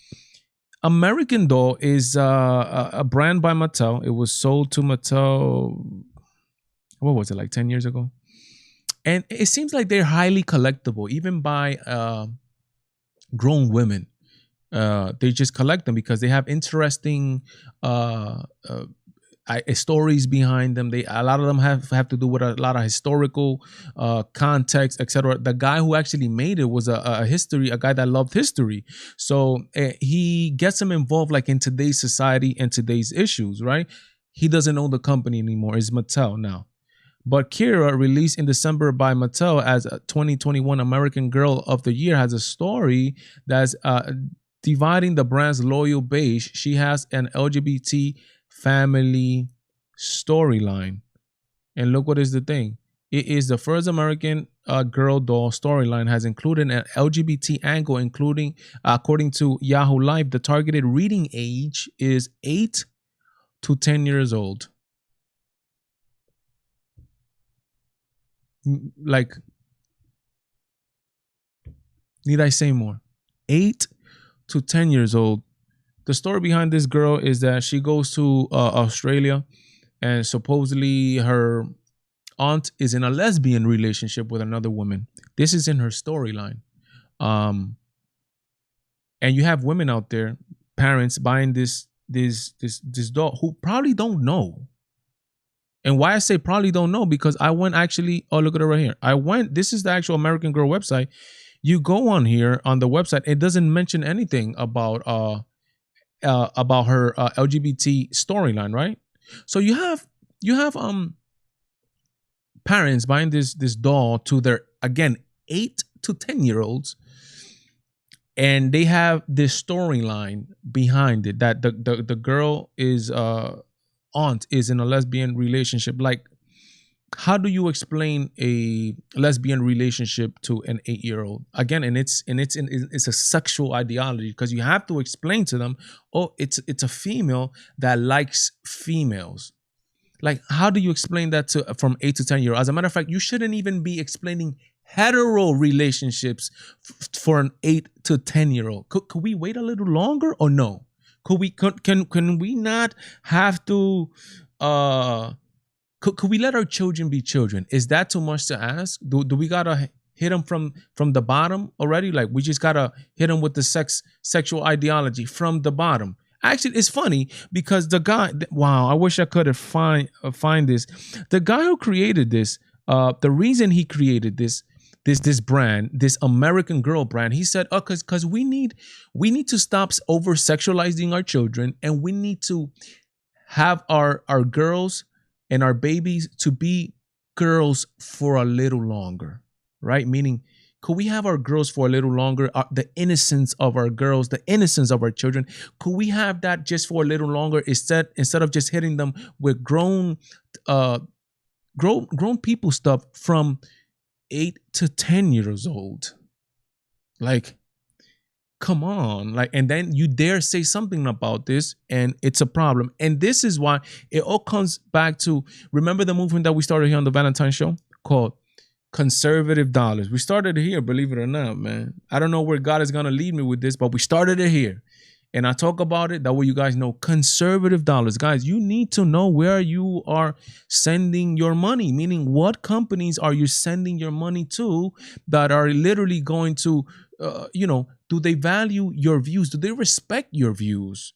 A: American Doll is a brand by Mattel. It was sold to Mattel, what was it, like 10 years ago? And it seems like they're highly collectible, even by grown women. They just collect them because they have interesting stories behind them. A lot of them have to do with a lot of historical context, etc. The guy who actually made it was a guy that loved history. So he gets them involved like in today's society and today's issues, right? He doesn't own the company anymore. It's Mattel now. But Kira, released in December by Mattel as a 2021 American Girl of the Year, has a story that's dividing the brand's loyal base. She has an LGBT family storyline. And look what is the thing. It is the first American girl doll storyline has included an LGBT angle, including, according to Yahoo Live, the targeted reading age is 8 to 10 years old. Like, need I say more? 8 to 10 years old. The story behind this girl is that she goes to Australia, and supposedly her aunt is in a lesbian relationship with another woman. This is in her storyline. And you have women out there, parents, buying this doll who probably don't know. And why I say probably don't know, because I went actually, oh, look at it right here. This is the actual American Girl website. You go on here on the website, it doesn't mention anything about her LGBT storyline, right? So you have parents buying this doll to their, again, 8 to 10 year olds, and they have this storyline behind it that the girl is aunt is in a lesbian relationship. Like, how do you explain a lesbian relationship to an 8-year-old? Again, and it's a sexual ideology, because you have to explain to them, oh, it's a female that likes females. Like, how do you explain that from 8 to 10 year old? As a matter of fact, you shouldn't even be explaining hetero relationships for an 8 to 10 year old. Could we wait a little longer, or no? Can we not have to could we let our children be children? Is that too much to ask? Do we gotta hit them from the bottom already. Like we just gotta hit them with the sexual ideology from the bottom. Actually, it's funny because the guy, wow, I wish I could have find this. The guy who created this, the reason he created this brand, this American Girl brand, he said, because we need to stop over sexualizing our children, and we need to have our girls and our babies to be girls for a little longer, right? Meaning, could we have our girls for a little longer? The innocence of our girls, the innocence of our children, could we have that just for a little longer instead of just hitting them with grown people stuff from 8 to 10 years old? Like, come on. Like, and then you dare say something about this, and it's a problem. And this is why it all comes back to, remember the movement that we started here on the Valentine show called conservative dollars. We started it here, believe it or not, man. I don't know where God is going to lead me with this, but we started it here. And I talk about it, that way you guys know. Conservative dollars. Guys, you need to know where you are sending your money, meaning what companies are you sending your money to that are literally going to, do they value your views? Do they respect your views?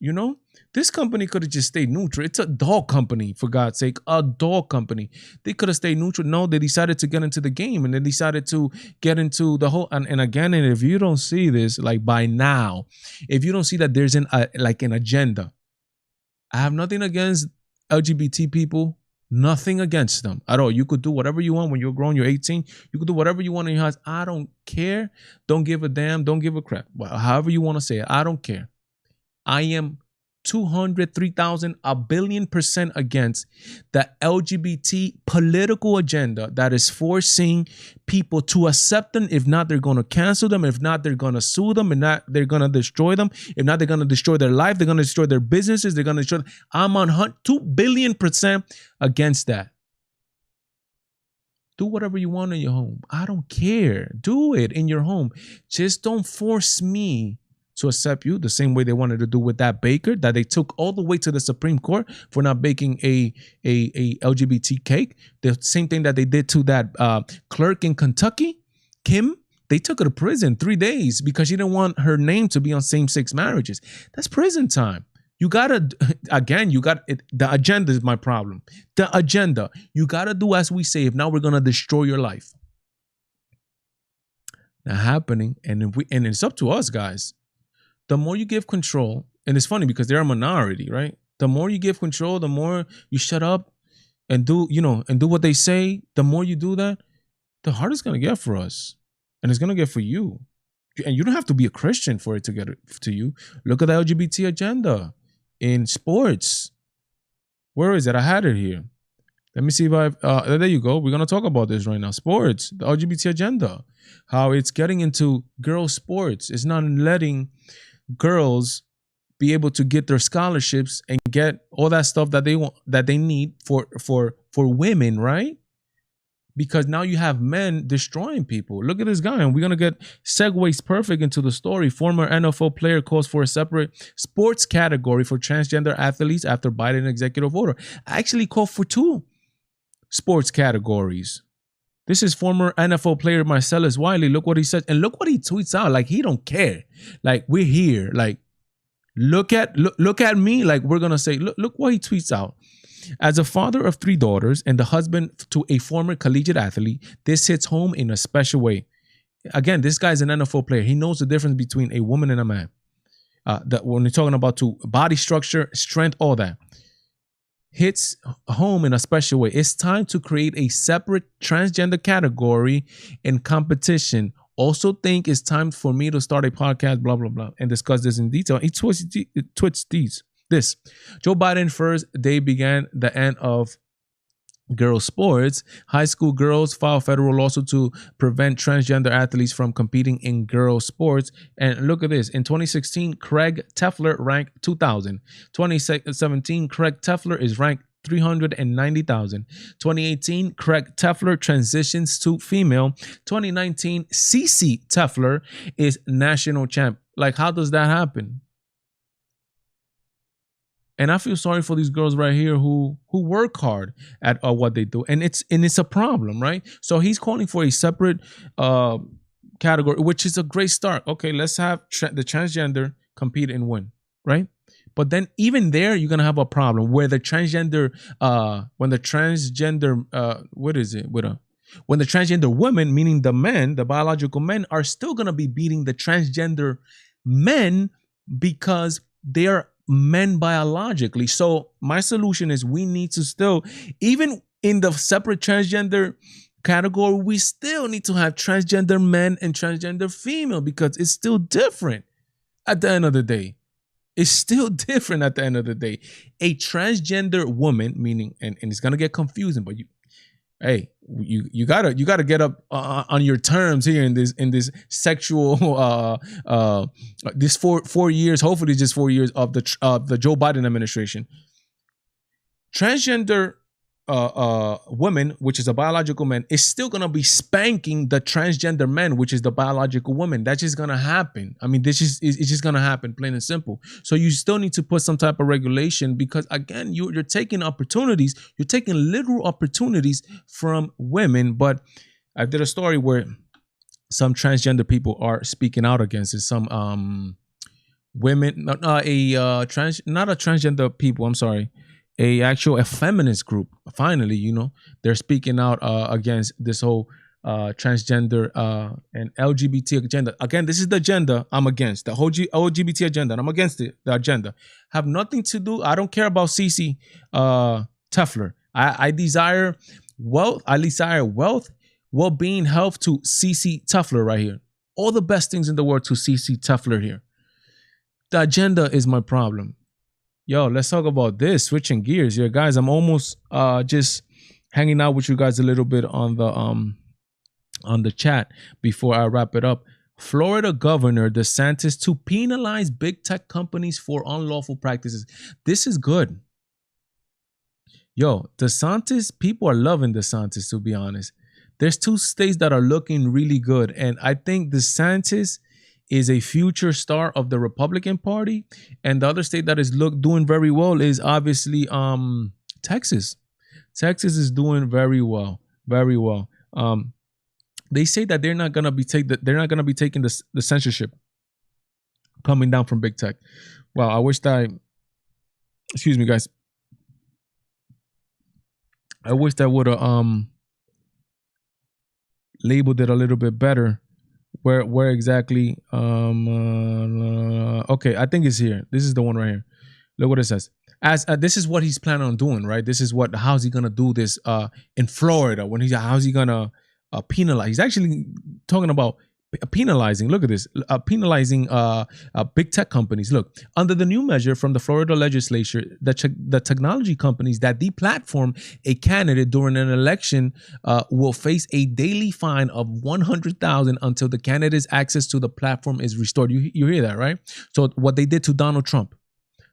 A: This company could have just stayed neutral. It's a dog company, for God's sake, a dog company. They could have stayed neutral. No, they decided to get into the game, and they decided to get into the whole. And again, and if you don't see this, like by now, if you don't see that there's an agenda, I have nothing against LGBT people. Nothing against them at all. You could do whatever you want when you're grown. You're 18. You could do whatever you want in your house. I don't care. Don't give a damn. Don't give a crap. However you want to say it. I don't care. I am 203,000, a billion% against the LGBT political agenda that is forcing people to accept them. If not, they're going to cancel them. If not, they're going to sue them. If not, they're going to destroy them. If not, they're going to destroy their life. They're going to destroy their businesses. They're going to destroy. I'm on 2 billion% against that. Do whatever you want in your home. I don't care. Do it in your home. Just don't force me to accept you the same way they wanted to do with that baker that they took all the way to the Supreme Court for not baking a LGBT cake. The same thing that they did to that clerk in Kentucky, Kim. They took her to prison 3 days because she didn't want her name to be on same-sex marriages. That's prison time. You gotta, again, the agenda is my problem. The agenda. You gotta do as we say. If not, we're gonna destroy your life. Not happening. And it's up to us, guys. The more you give control, and it's funny because they're a minority, right? The more you give control, the more you shut up and do what they say. The more you do that, the harder it's gonna get for us, and it's gonna get for you. And you don't have to be a Christian for it to get to you. Look at the LGBT agenda in sports. Where is it? I had it here. Let me see if there you go. We're gonna talk about this right now. Sports, the LGBT agenda, how it's getting into girls' sports. It's not letting girls be able to get their scholarships and get all that stuff that they want, that they need for women, right? Because now you have men destroying people. Look at this guy, and we're gonna get segues perfect into the story. Former NFL player calls for a separate sports category for transgender athletes after Biden executive order. I actually called for 2 sports categories. This is former NFL player Marcellus Wiley. Look what he said, and look what he tweets out. Like, he don't care. Like, we're here. Like, look at me. Like, we're gonna say, look what he tweets out. As a father of 3 daughters and the husband to a former collegiate athlete, this hits home in a special way. Again, this guy's an NFL player. He knows the difference between a woman and a man. That when you're talking about body structure, strength, all that. Hits home in a special way. It's time to create a separate transgender category in competition. Also think it's time for me to start a podcast, blah, blah, blah, and discuss this in detail. He tweets this. Joe Biden first day began the end of girls' sports. High school girls file federal lawsuit to prevent transgender athletes from competing in girls' sports. And look at this. In 2016, Craig Tefler ranked 2,000. 2017, Craig Tefler is ranked 390,000. 2018, Craig Tefler transitions to female. 2019, Cece Tefler is national champ. Like, how does that happen? And I feel sorry for these girls right here who work hard at what they do, and it's a problem, right? So he's calling for a separate category, which is a great start. Okay, let's have the transgender compete and win, right? But then even there, you're gonna have a problem where the transgender, when the transgender, when the transgender women, meaning the men, the biological men, are still gonna be beating the transgender men because they are men biologically. So my solution is we need to still, even in the separate transgender category, we still need to have transgender men and transgender female because it's still different at the end of the day. It's still different at the end of the day. A transgender woman, meaning, and it's gonna get confusing, but you gotta get up on your terms here in this sexual this 4 years, hopefully just 4 years of the Joe Biden administration. Transgender woman, which is a biological man, is still gonna be spanking the transgender men, which is the biological woman. That's just gonna happen. I mean, it's just gonna happen, plain and simple. So you still need to put some type of regulation because again, you're taking opportunities, you're taking literal opportunities from women. But I did a story where some transgender people are speaking out against it. Some women, not a transgender people. I'm sorry. A feminist group, finally, they're speaking out against this whole transgender and LGBT agenda. Again, this is the agenda I'm against, the whole LGBT agenda, and I'm against it. The agenda have nothing to do. I don't care about Cece Tefler. I desire wealth. I desire wealth, well-being, health to Cece Tefler right here. All the best things in the world to Cece Tefler here. The agenda is my problem. Yo, let's talk about this. Switching gears here, guys. I'm almost just hanging out with you guys a little bit on the chat before I wrap it up. Florida Governor DeSantis to penalize big tech companies for unlawful practices. This is good. Yo, DeSantis, people are loving DeSantis, to be honest. There's 2 states that are looking really good, and I think DeSantis is a future star of the Republican Party, and the other state that is doing very well is obviously Texas. Texas is doing very well, very well. They say that they're not gonna be taking the censorship coming down from big tech. Well, I wish that. Excuse me, guys. I wish that would have labeled it a little bit better. Where exactly? Okay, I think it's here. This is the one right here. Look what it says. As this is what he's planning on doing, right? This is how's he gonna do this in Florida? How's he gonna penalize? He's actually talking about penalizing. Look at this, penalizing big tech companies. Look, under the new measure from the Florida legislature, the technology companies that deplatform a candidate during an election will face a daily fine of $100,000 until the candidate's access to the platform is restored. You hear that, right? So what they did to Donald Trump,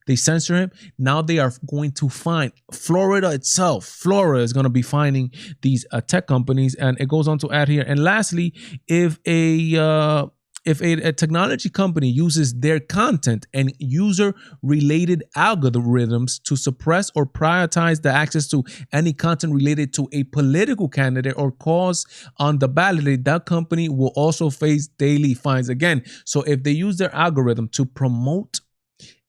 A: they censor him. Now they are going to fine Florida itself. Florida is going to be fining these tech companies, and it goes on to add here. And lastly, if a technology company uses their content and user-related algorithms to suppress or prioritize the access to any content related to a political candidate or cause on the ballot, that company will also face daily fines. Again, so if they use their algorithm to promote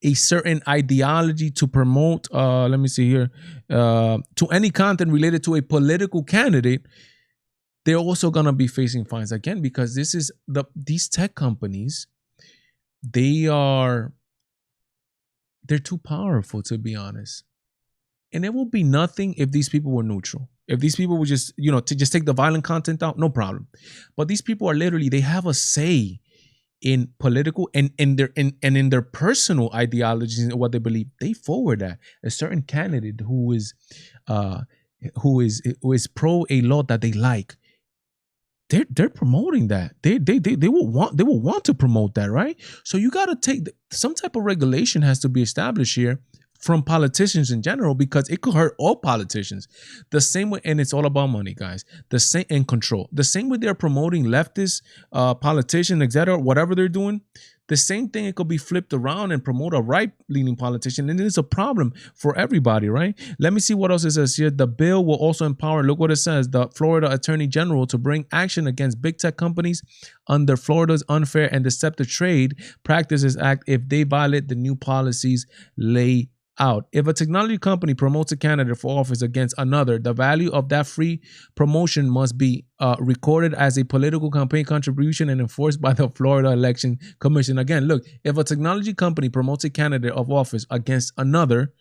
A: a certain ideology, to promote, let me see here, to any content related to a political candidate, they're also gonna be facing fines again, because these tech companies, they're too powerful, to be honest. And it will be nothing if these people were neutral. If these people would just, to just take the violent content out, no problem. But these people are literally, they have a say in political and in their personal ideologies and what they believe. They forward that a certain candidate who is pro a law that they like, they're promoting that. They will want to promote that, right? So you got to take some type of regulation has to be established here from politicians in general, because it could hurt all politicians. The same way, and it's all about money, guys. The same, and control. The same way they're promoting leftist politicians, etc., whatever they're doing. The same thing, it could be flipped around and promote a right-leaning politician, and it's a problem for everybody, right? Let me see what else it says here. The bill will also empower, look what it says, the Florida Attorney General to bring action against big tech companies under Florida's Unfair and Deceptive Trade Practices Act if they violate the new policies laid out. If a technology company promotes a candidate for office against another, the value of that free promotion must be recorded as a political campaign contribution and enforced by the Florida Election Commission. Again, look, if a technology company promotes a candidate of office against another,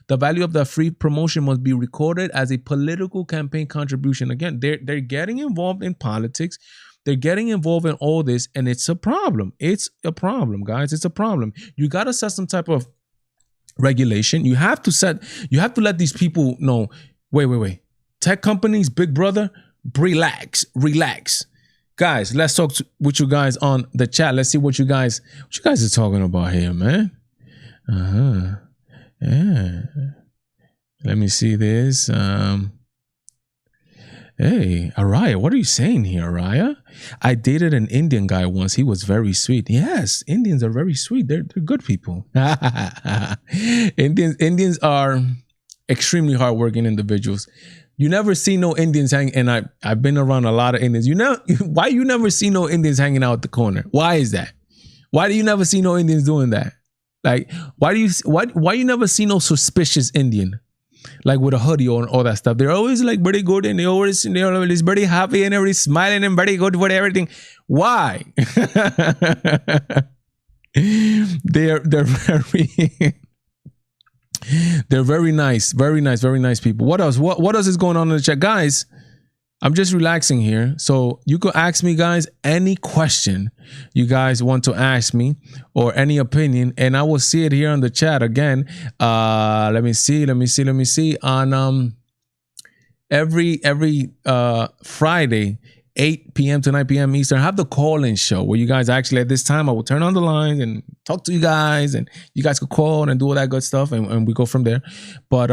A: the value of the free promotion must be recorded as a political campaign contribution. Again, they're getting involved in politics. They're getting involved in all this, and it's a problem. It's a problem, guys. It's a problem. You got to set some type of regulation. You have to let these people know, wait. Tech companies, big brother, relax. Guys, let's talk with you guys on the chat. Let's see what you guys are talking about here, man. Yeah. Let me see this. Hey, Araya, what are you saying here, Araya? I dated an Indian guy once. He was very sweet. Yes, Indians are very sweet. They're good people. Indians are extremely hardworking individuals. You never see no Indians hang, and I've been around a lot of Indians. Why you never see no Indians hanging out at the corner? Why is that? Why do you never see no Indians doing that? Like, why you never see no suspicious Indian? Like with a hoodie or all that stuff. They're always like very good, and they're always very happy and everybody's smiling and very good for everything. Why? they're very nice, very nice people. What else? What else is going on in the chat, guys? I'm just relaxing here, so you could ask me, guys, any question you guys want to ask me or any opinion, and I will see it here on the chat again. Let me see on every Friday, 8 p.m. to 9 p.m. Eastern, I have the call-in show where you guys actually, at this time, I will turn on the lines and talk to you guys, and you guys could call and do all that good stuff, and we go from there. But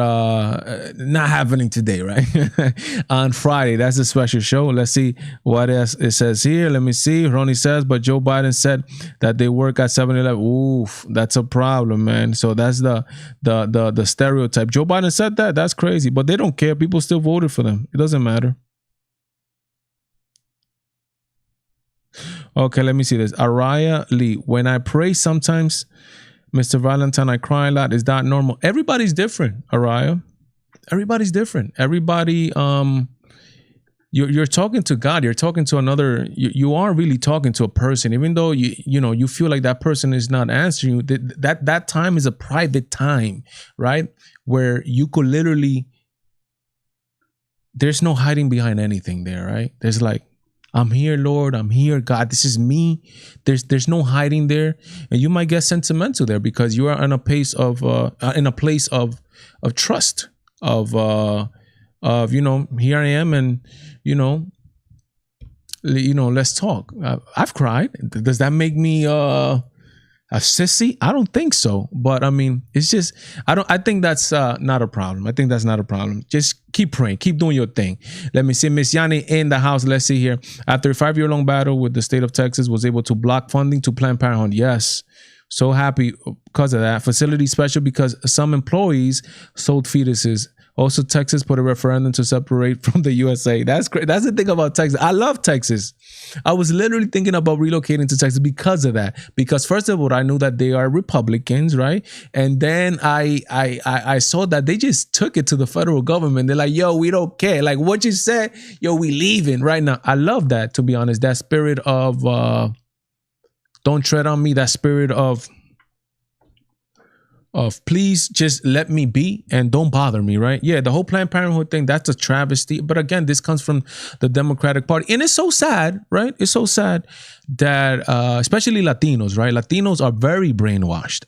A: not happening today, right? On Friday, that's a special show. Let's see what else it says here. Let me see. Ronnie says, but Joe Biden said that they work at 7-Eleven. Oof, that's a problem, man. So that's the stereotype. Joe Biden said that. That's crazy, but they don't care. People still voted for them. It doesn't matter. Okay, let me see this. Araya Lee, when I pray sometimes, Mr. Valentine, I cry a lot. Is that normal? Everybody's different, Araya. Everybody's different. Everybody, you're talking to God. You're talking to another. You are really talking to a person, even though you feel like that person is not answering you. That time is a private time, right? Where you could literally. There's no hiding behind anything there, right? There's like, I'm here, Lord. I'm here, God. This is me. There's no hiding there, and you might get sentimental there because you are in a place of trust of here I am, and let's talk. I've cried. Does that make me a sissy? I don't think so. But I mean, it's just, I think that's not a problem. I think that's not a problem. Just keep praying. Keep doing your thing. Let me see. Miss Yanni in the house. Let's see here. After a 5-year-long battle with the state of Texas, was able to block funding to Planned Parenthood. Yes. So happy because of that. Facility special because some employees sold fetuses. Also, Texas put a referendum to separate from the USA. That's great. That's the thing about Texas. I love Texas. I was literally thinking about relocating to Texas because of that. Because first of all, I knew that they are Republicans, right? And then I saw that they just took it to the federal government. They're like, yo, we don't care. Like what you said, yo, we leaving right now. I love that, to be honest. That spirit of don't tread on me. That spirit of please just let me be and don't bother me, right? Yeah, the whole Planned Parenthood thing, that's a travesty. But again, this comes from the Democratic Party. And it's so sad, right? It's so sad that especially Latinos, right? Latinos are very brainwashed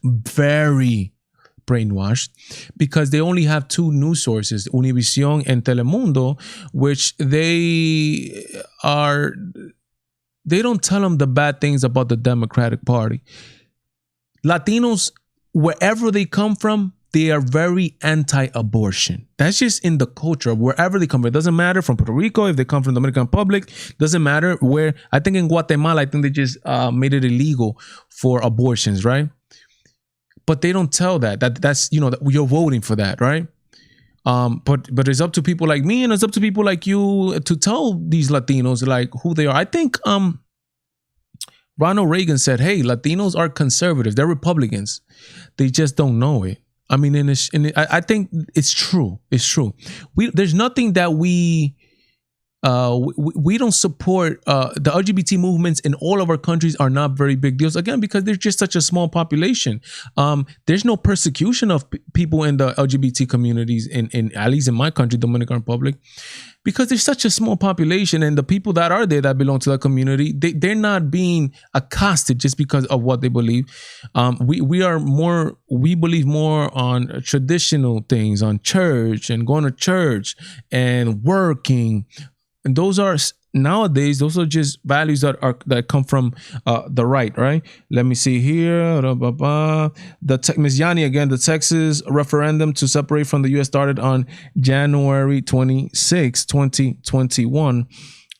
A: because they only have two news sources, Univision and Telemundo, which they don't tell them the bad things about the Democratic Party. Latinos, wherever they come from, they are very anti-abortion. That's just in the culture of wherever they come from. It doesn't matter from Puerto Rico, if they come from the Dominican Republic, doesn't matter where. I think in Guatemala, I think they just made it illegal for abortions, right? But they don't tell that's, you know, that you're voting for that, right? But it's up to people like me and it's up to people like you to tell these Latinos like who they are. I think Ronald Reagan said, hey, Latinos are conservative. They're Republicans. They just don't know it. I mean, I think it's true. It's true. There's nothing that we don't support. The LGBT movements in all of our countries are not very big deals. Again, because they're just such a small population. There's no persecution of people in the LGBT communities in at least in my country, Dominican Republic, because there's such a small population, and the people that are there that belong to that community, they're not being accosted just because of what they believe. We believe more on traditional things, on church and going to church and working. And those are nowadays, those are just values that come from the right? Let me see here. Ms. Yanni again, the Texas referendum to separate from the U.S. started on January 26, 2021.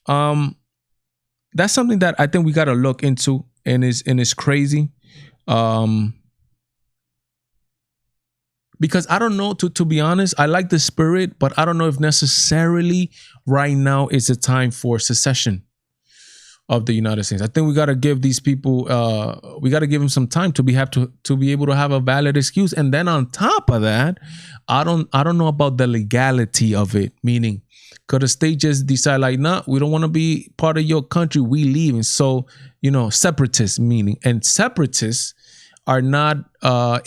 A: That's something that I think we got to look into, and it's crazy. Because I don't know, to be honest, I like the spirit, but I don't know if necessarily right now is the time for secession of the United States. I think we got to give these people, we got to give them some time to be able to have a valid excuse. And then on top of that, I don't know about the legality of it. Meaning, could a state just decide like, nah, we don't want to be part of your country, we leave. And so, you know, separatists meaning, and separatists are not,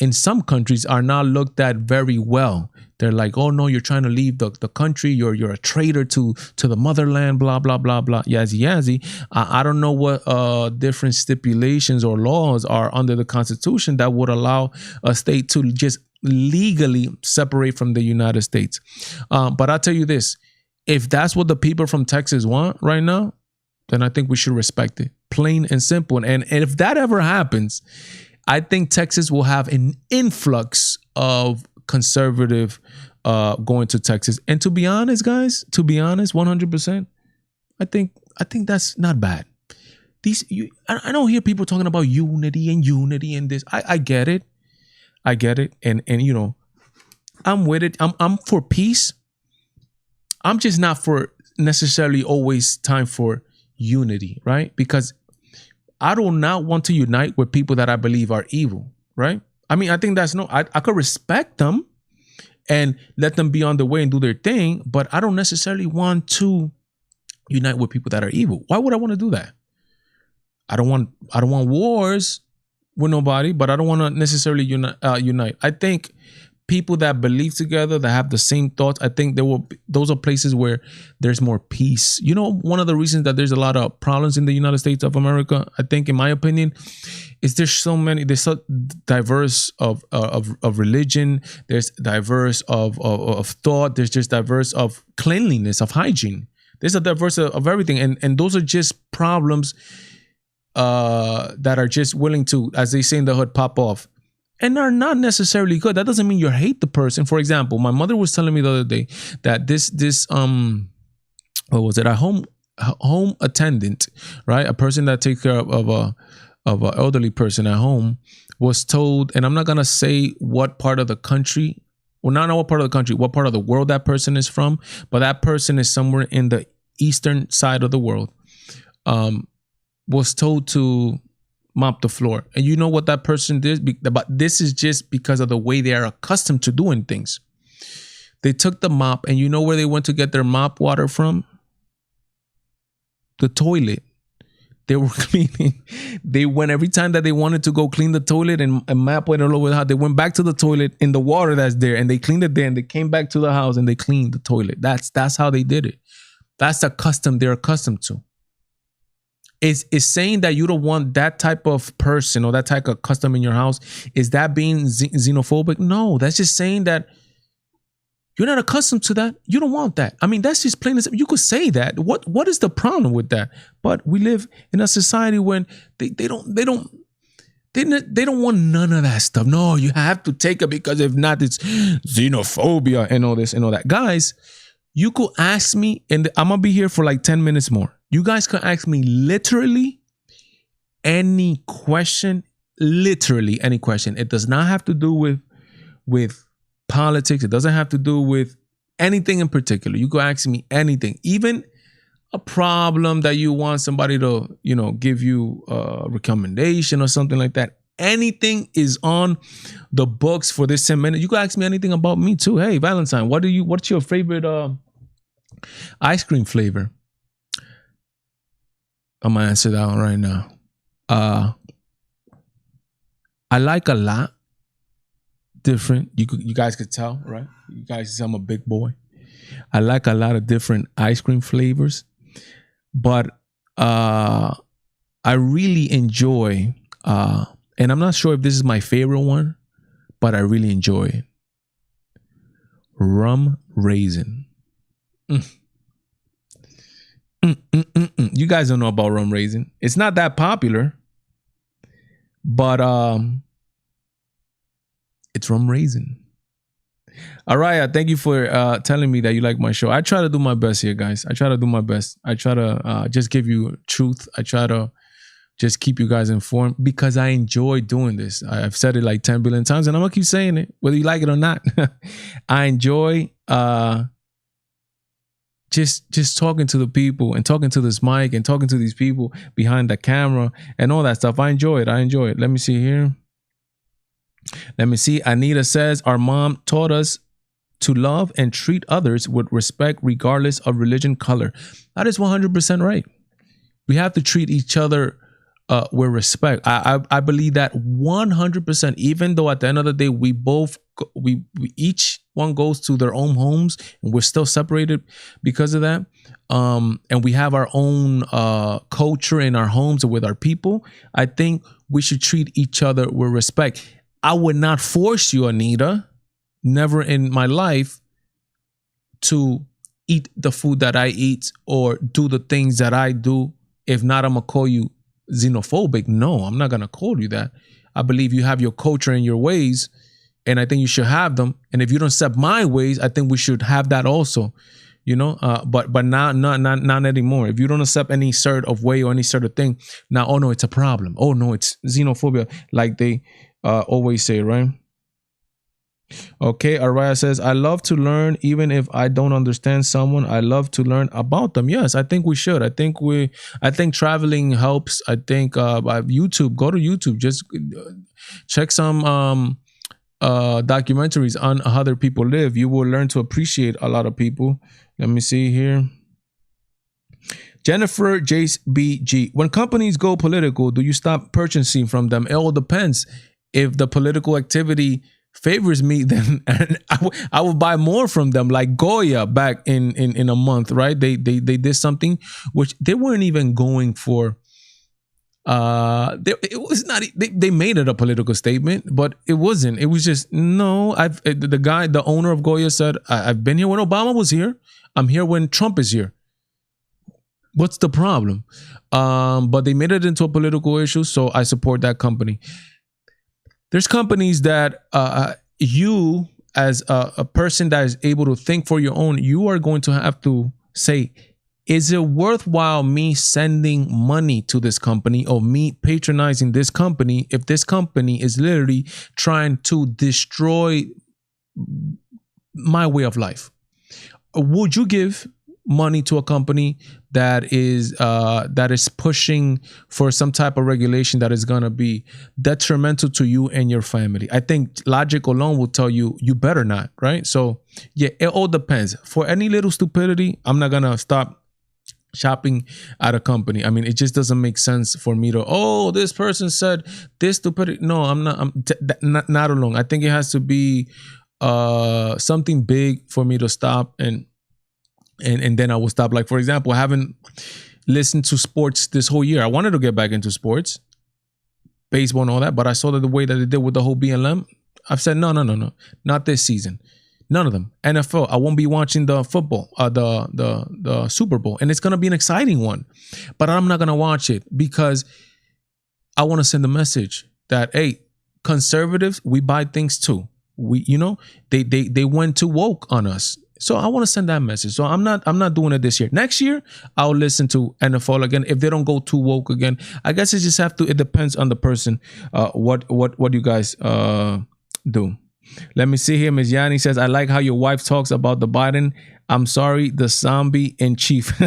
A: in some countries, are not looked at very well. They're like, oh no, you're trying to leave the country. You're a traitor to the motherland, blah, blah, blah, blah, yazzy. I don't know what different stipulations or laws are under the Constitution that would allow a state to just legally separate from the United States. But I'll tell you this, if that's what the people from Texas want right now, then I think we should respect it. Plain and simple. And if that ever happens, I think Texas will have an influx of conservative going to Texas. And to be honest, guys, 100%, I think that's not bad. I don't hear people talking about unity and this. I get it. And you know, I'm with it. I'm for peace. I'm just not for necessarily always time for unity, right? Because I do not want to unite with people that I believe are evil, right? I mean, I think I could respect them and let them be on their way and do their thing, but I don't necessarily want to unite with people that are evil. Why would I want to do that? I don't want wars with nobody, but I don't want to necessarily unite. I think people that believe together, that have the same thoughts, I think those are places where there's more peace. You know, one of the reasons that there's a lot of problems in the United States of America, I think, in my opinion, is there's so diverse of religion, there's diverse of thought, there's just diverse of cleanliness, of hygiene. There's a diverse of everything, and those are just problems that are just willing to, as they say in the hood, pop off. And are not necessarily good. That doesn't mean you hate the person. For example, my mother was telling me the other day that this what was it? A home attendant, right? A person that takes care of a elderly person at home was told, and I'm not gonna say what part of the country, well, not what part of the country, what part of the world that person is from, but that person is somewhere in the eastern side of the world. Was told to mop the floor. And you know what that person did? But this is just because of the way they are accustomed to doing things. They took the mop, and you know where they went to get their mop water from? The toilet. They were cleaning. They went every time that they wanted to go clean the toilet and mop it all over the house. They went back to the toilet in the water that's there, and they cleaned it there, and they came back to the house and they cleaned the toilet. That's how they did it. That's the custom they're accustomed to. Is saying that you don't want that type of person or that type of custom in your house, is that being xenophobic? No, that's just saying that you're not accustomed to that. You don't want that. I mean, that's just plain as you could say that. What is the problem with that? But we live in a society when they don't They don't want none of that stuff. No, you have to take it because if not, it's xenophobia and all this and all that. Guys, you could ask me, and I'm going to be here for like 10 minutes more. You guys can ask me literally any question. Literally any question. It does not have to do with politics. It doesn't have to do with anything in particular. You could ask me anything, even a problem that you want somebody to, give you a recommendation or something like that. Anything is on the books for this 10 minutes. You can ask me anything about me too. Hey, Valentine, what's your favorite ice cream flavor? I'm gonna answer that one right now. I like a lot different. You guys could tell, right? You guys see I'm a big boy. I like a lot of different ice cream flavors. But I really enjoy, and I'm not sure if this is my favorite one, but I really enjoy it. Rum raisin. You guys don't know about rum raisin. It's not that popular, but it's rum raisin. Araya, thank you for telling me that you like my show. I try to do my best here, guys. I try to do my best. I try to just give you truth. I try to just keep you guys informed because I enjoy doing this. I've said it like 10 billion times and I'm going to keep saying it, whether you like it or not. I enjoy just talking to the people and talking to this mic and talking to these people behind the camera and all that stuff. I enjoy it. Let me see here. Anita says, our mom taught us to love and treat others with respect, regardless of religion, color. That is 100% right. We have to treat each other with respect. I believe that 100%, even though at the end of the day, we each one goes to their own homes and we're still separated because of that. And we have our own culture in our homes or with our people. I think we should treat each other with respect. I would not force you, Anita, never in my life, to eat the food that I eat or do the things that I do. If not, I'm going to call you xenophobic. No, I'm not going to call you that. I believe you have your culture and your ways, and I think you should have them. And if you don't accept my ways, I think we should have that also. But not anymore. If you don't accept any sort of way or any sort of thing, now, oh no, it's a problem. Oh no, it's xenophobia, like they always say, right? Okay, Araya says, I love to learn even if I don't understand someone. I love to learn about them. Yes, I think we should. I think traveling helps. I think YouTube, go to YouTube, just check some documentaries on how other people live. You will learn to appreciate a lot of people. Let me see here. Jennifer Jace BG. When companies go political, do you stop purchasing from them? It all depends. If the political activity favors me, then I will buy more from them. Like Goya back in a month, right? They did something which they weren't even going for. It was not. They made it a political statement, but it wasn't. It was just no. The owner of Goya said, I've been here when Obama was here. I'm here when Trump is here. What's the problem? But they made it into a political issue, so I support that company. There's companies that you, as a person that is able to think for your own, you are going to have to say, is it worthwhile me sending money to this company or me patronizing this company if this company is literally trying to destroy my way of life? Would you give money to a company that is pushing for some type of regulation that is going to be detrimental to you and your family? I think logic alone will tell you better not, right? So yeah, it all depends. For any little stupidity, I'm not going to stop shopping at a company. I mean, it just doesn't make sense for me to, this person said this stupidity. No, I'm not alone. I think it has to be something big for me to stop and then I will stop. Like, for example, I haven't listened to sports this whole year. I wanted to get back into sports, baseball and all that, but I saw that the way that they did with the whole BLM, I've said, no, not this season. None of them. NFL, I won't be watching the football, the Super Bowl, and it's going to be an exciting one, but I'm not going to watch it because I want to send a message. that, hey, conservatives, we buy things too. We, they went too woke on us. So I want to send that message. So I'm not doing it this year. Next year, I'll listen to NFL again if they don't go too woke again. I guess it just have to. It depends on the person. What you guys do. Let me see here. Ms. Yanni says, I like how your wife talks about the Biden. I'm sorry, the zombie in chief.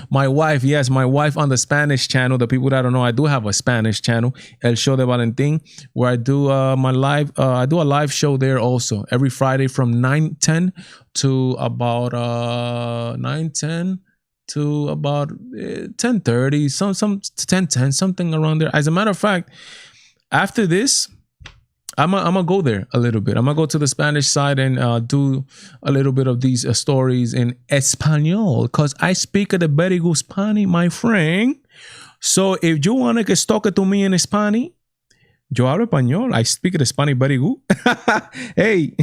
A: My wife, yes, my wife on the Spanish channel. The people that don't know, I do have a Spanish channel, El Show de Valentín, where I do my live. I do a live show there also every Friday from 9:10 to about 9:10 to about 10:30, some 10:10, something around there. As a matter of fact, after this, I'm gonna go there a little bit. I'm gonna go to the Spanish side and do a little bit of these stories in Espanol, because I speak the very good Spanish, my friend. So if you wanna que talk to me in Spanish, yo hablo español. I speak the Spanish very good. Hey,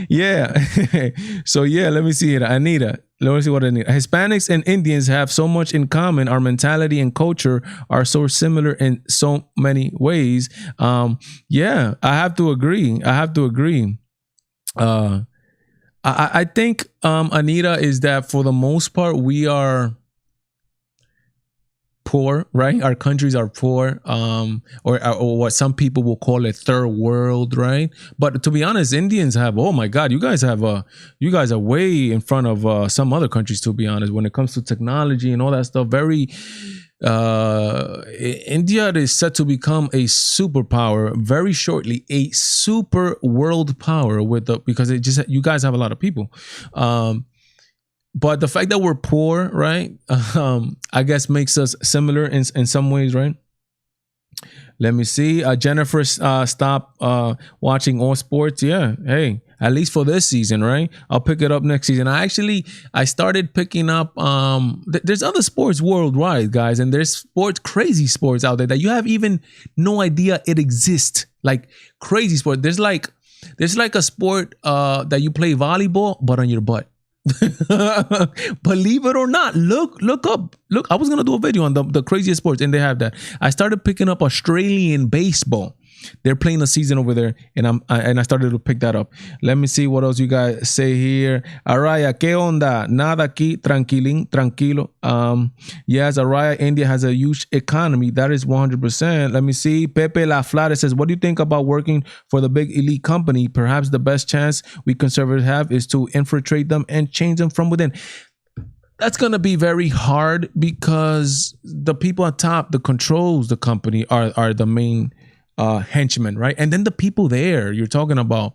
A: yeah. So yeah, let me see it. Anita. Let me see what Anita. Hispanics and Indians have so much in common. Our mentality and culture are so similar in so many ways. Yeah, I have to agree. I think Anita, is that for the most part we are poor, right? Our countries are poor, or what some people will call it third world, right? But to be honest, Indians have, oh my God, you guys are way in front of some other countries, to be honest, when it comes to technology and all that stuff. Very, India is set to become a superpower very shortly, a super world power because you guys have a lot of people. But the fact that we're poor, right, I guess makes us similar in some ways, right? Let me see. Jennifer stopped watching all sports. Yeah, hey, at least for this season, right? I'll pick it up next season. I started picking up. There's other sports worldwide, guys, and there's crazy sports out there that you have even no idea it exists. Like crazy sport. There's like a sport that you play volleyball, but on your butt. Believe it or not, look up. I was gonna do a video on the craziest sports, and they have that. I started picking up Australian baseball. They're playing a season over there, and I started to pick that up. Let me see what else you guys say here. Araya, ¿qué onda? Nada aquí, tranquilo. Yes, Araya, India has a huge economy. That is 100%. Let me see. Pepe La Flare says, what do you think about working for the big elite company? Perhaps the best chance we conservatives have is to infiltrate them and change them from within. That's going to be very hard because the people at top, the controls the company, are the main henchmen, right? And then the people there, you're talking about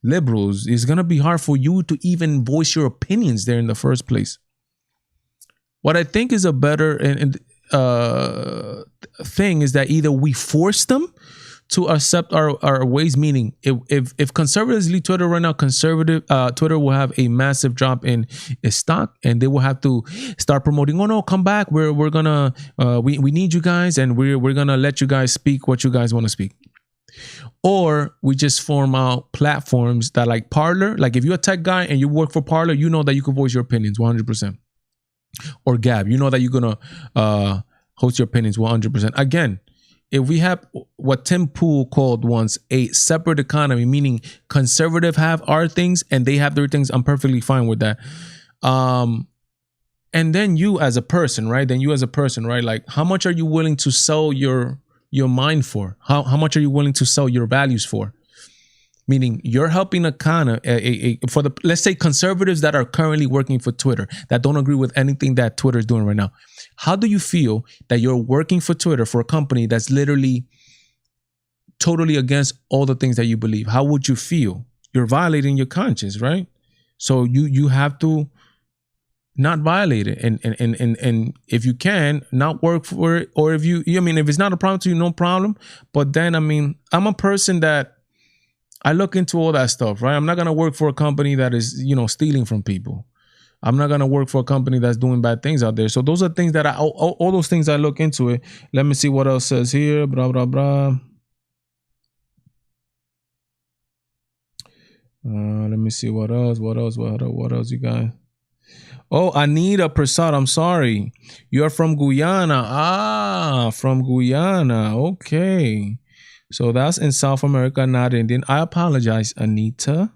A: liberals, it's going to be hard for you to even voice your opinions there in the first place. What I think is a better thing is that either we force them to accept our ways, meaning if conservatives lead Twitter right now, Twitter will have a massive drop in its stock, and they will have to start promoting, oh no, come back, we're gonna we need you guys, and we're gonna let you guys speak what you guys want to speak. Or we just form out platforms that, like Parler, like if you're a tech guy and you work for Parler, you know that you can voice your opinions 100%. Or Gab, you know that you're gonna host your opinions 100%. Again, if we have what Tim Pool called once a separate economy, meaning conservative have our things and they have their things, I'm perfectly fine with that. And then you as a person, right? Like, how much are you willing to sell your mind for? How much are you willing to sell your values for? Meaning you're helping for the, let's say, conservatives that are currently working for Twitter, that don't agree with anything that Twitter is doing right now. How do you feel that you're working for Twitter, for a company that's literally totally against all the things that you believe? How would you feel? You're violating your conscience, right? So you have to not violate it, and if you can, not work for it, or if if it's not a problem to you, no problem. But then I'm a person that I look into all that stuff, right? I'm not gonna work for a company that is stealing from people. I'm not gonna work for a company that's doing bad things out there. So those are things that all those things I look into it. Let me see what else says here. Blah blah blah. Let me see what else. What else you got? Oh, Anita Prasad, I'm sorry. You're from Guyana. From Guyana. Okay. So that's in South America, not Indian. I apologize, Anita.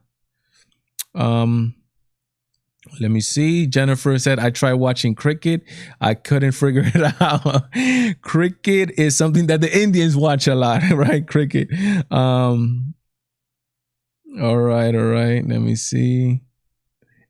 A: Let me see. Jennifer said, I tried watching cricket. I couldn't figure it out. Cricket is something that the Indians watch a lot, right? Cricket. All right. Let me see.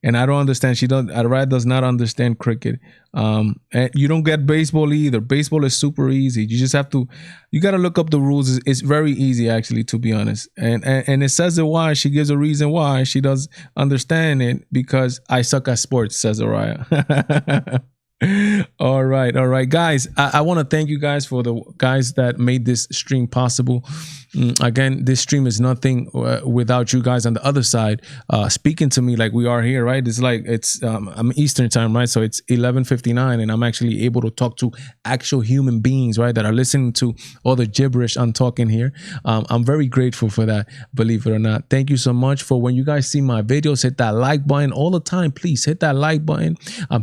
A: And I don't understand. Araya does not understand cricket. And you don't get baseball either. Baseball is super easy. You just have to, you got to look up the rules. It's very easy, actually, to be honest. And it says it why. She gives a reason why she does understand it, because I suck at sports, says Araya. All right, guys. I want to thank you guys for the guys that made this stream possible. Again, this stream is nothing without you guys on the other side speaking to me like we are here, right? It's like I'm Eastern time, right? So it's 11:59, and I'm actually able to talk to actual human beings, right, that are listening to all the gibberish I'm talking here. I'm very grateful for that, believe it or not. Thank you so much for when you guys see my videos. Hit that like button all the time, please. Hit that like button.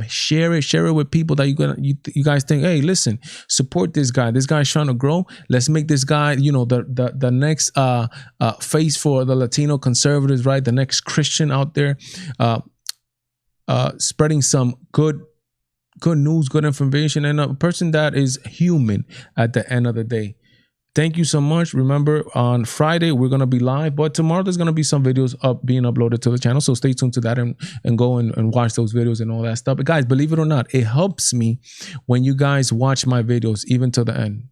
A: Share it with people that you guys think, hey, listen, support this guy. This guy's trying to grow. Let's make this guy, the next face for the Latino conservatives, right? The next Christian out there, spreading some good news, good information, and a person that is human at the end of the day. Thank you so much. Remember, on Friday, we're going to be live, but tomorrow there's going to be some videos being uploaded to the channel. So stay tuned to that and go and watch those videos and all that stuff. But guys, believe it or not, it helps me when you guys watch my videos even to the end.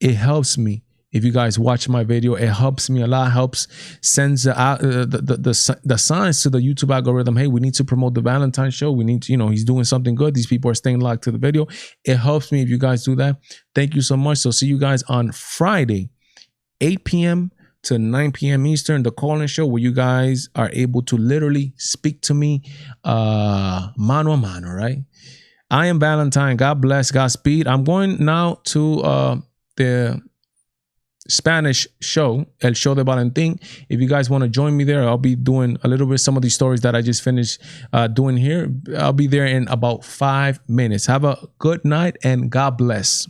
A: It helps me. If you guys watch my video, it helps me a lot. Helps sends the signs to the YouTube algorithm. Hey, we need to promote the Valentine show. We need to, he's doing something good. These people are staying locked to the video. It helps me if you guys do that. Thank you so much. So see you guys on Friday, 8 p.m. to 9 p.m. Eastern, the call-in show where you guys are able to literally speak to me mano a mano, right? I am Valentine. God bless. Godspeed. I'm going now to the Spanish show, El Show de Valentín. If you guys want to join me there, I'll be doing a little bit some of these stories that I just finished doing here. I'll be there in about 5 minutes. Have a good night and God bless.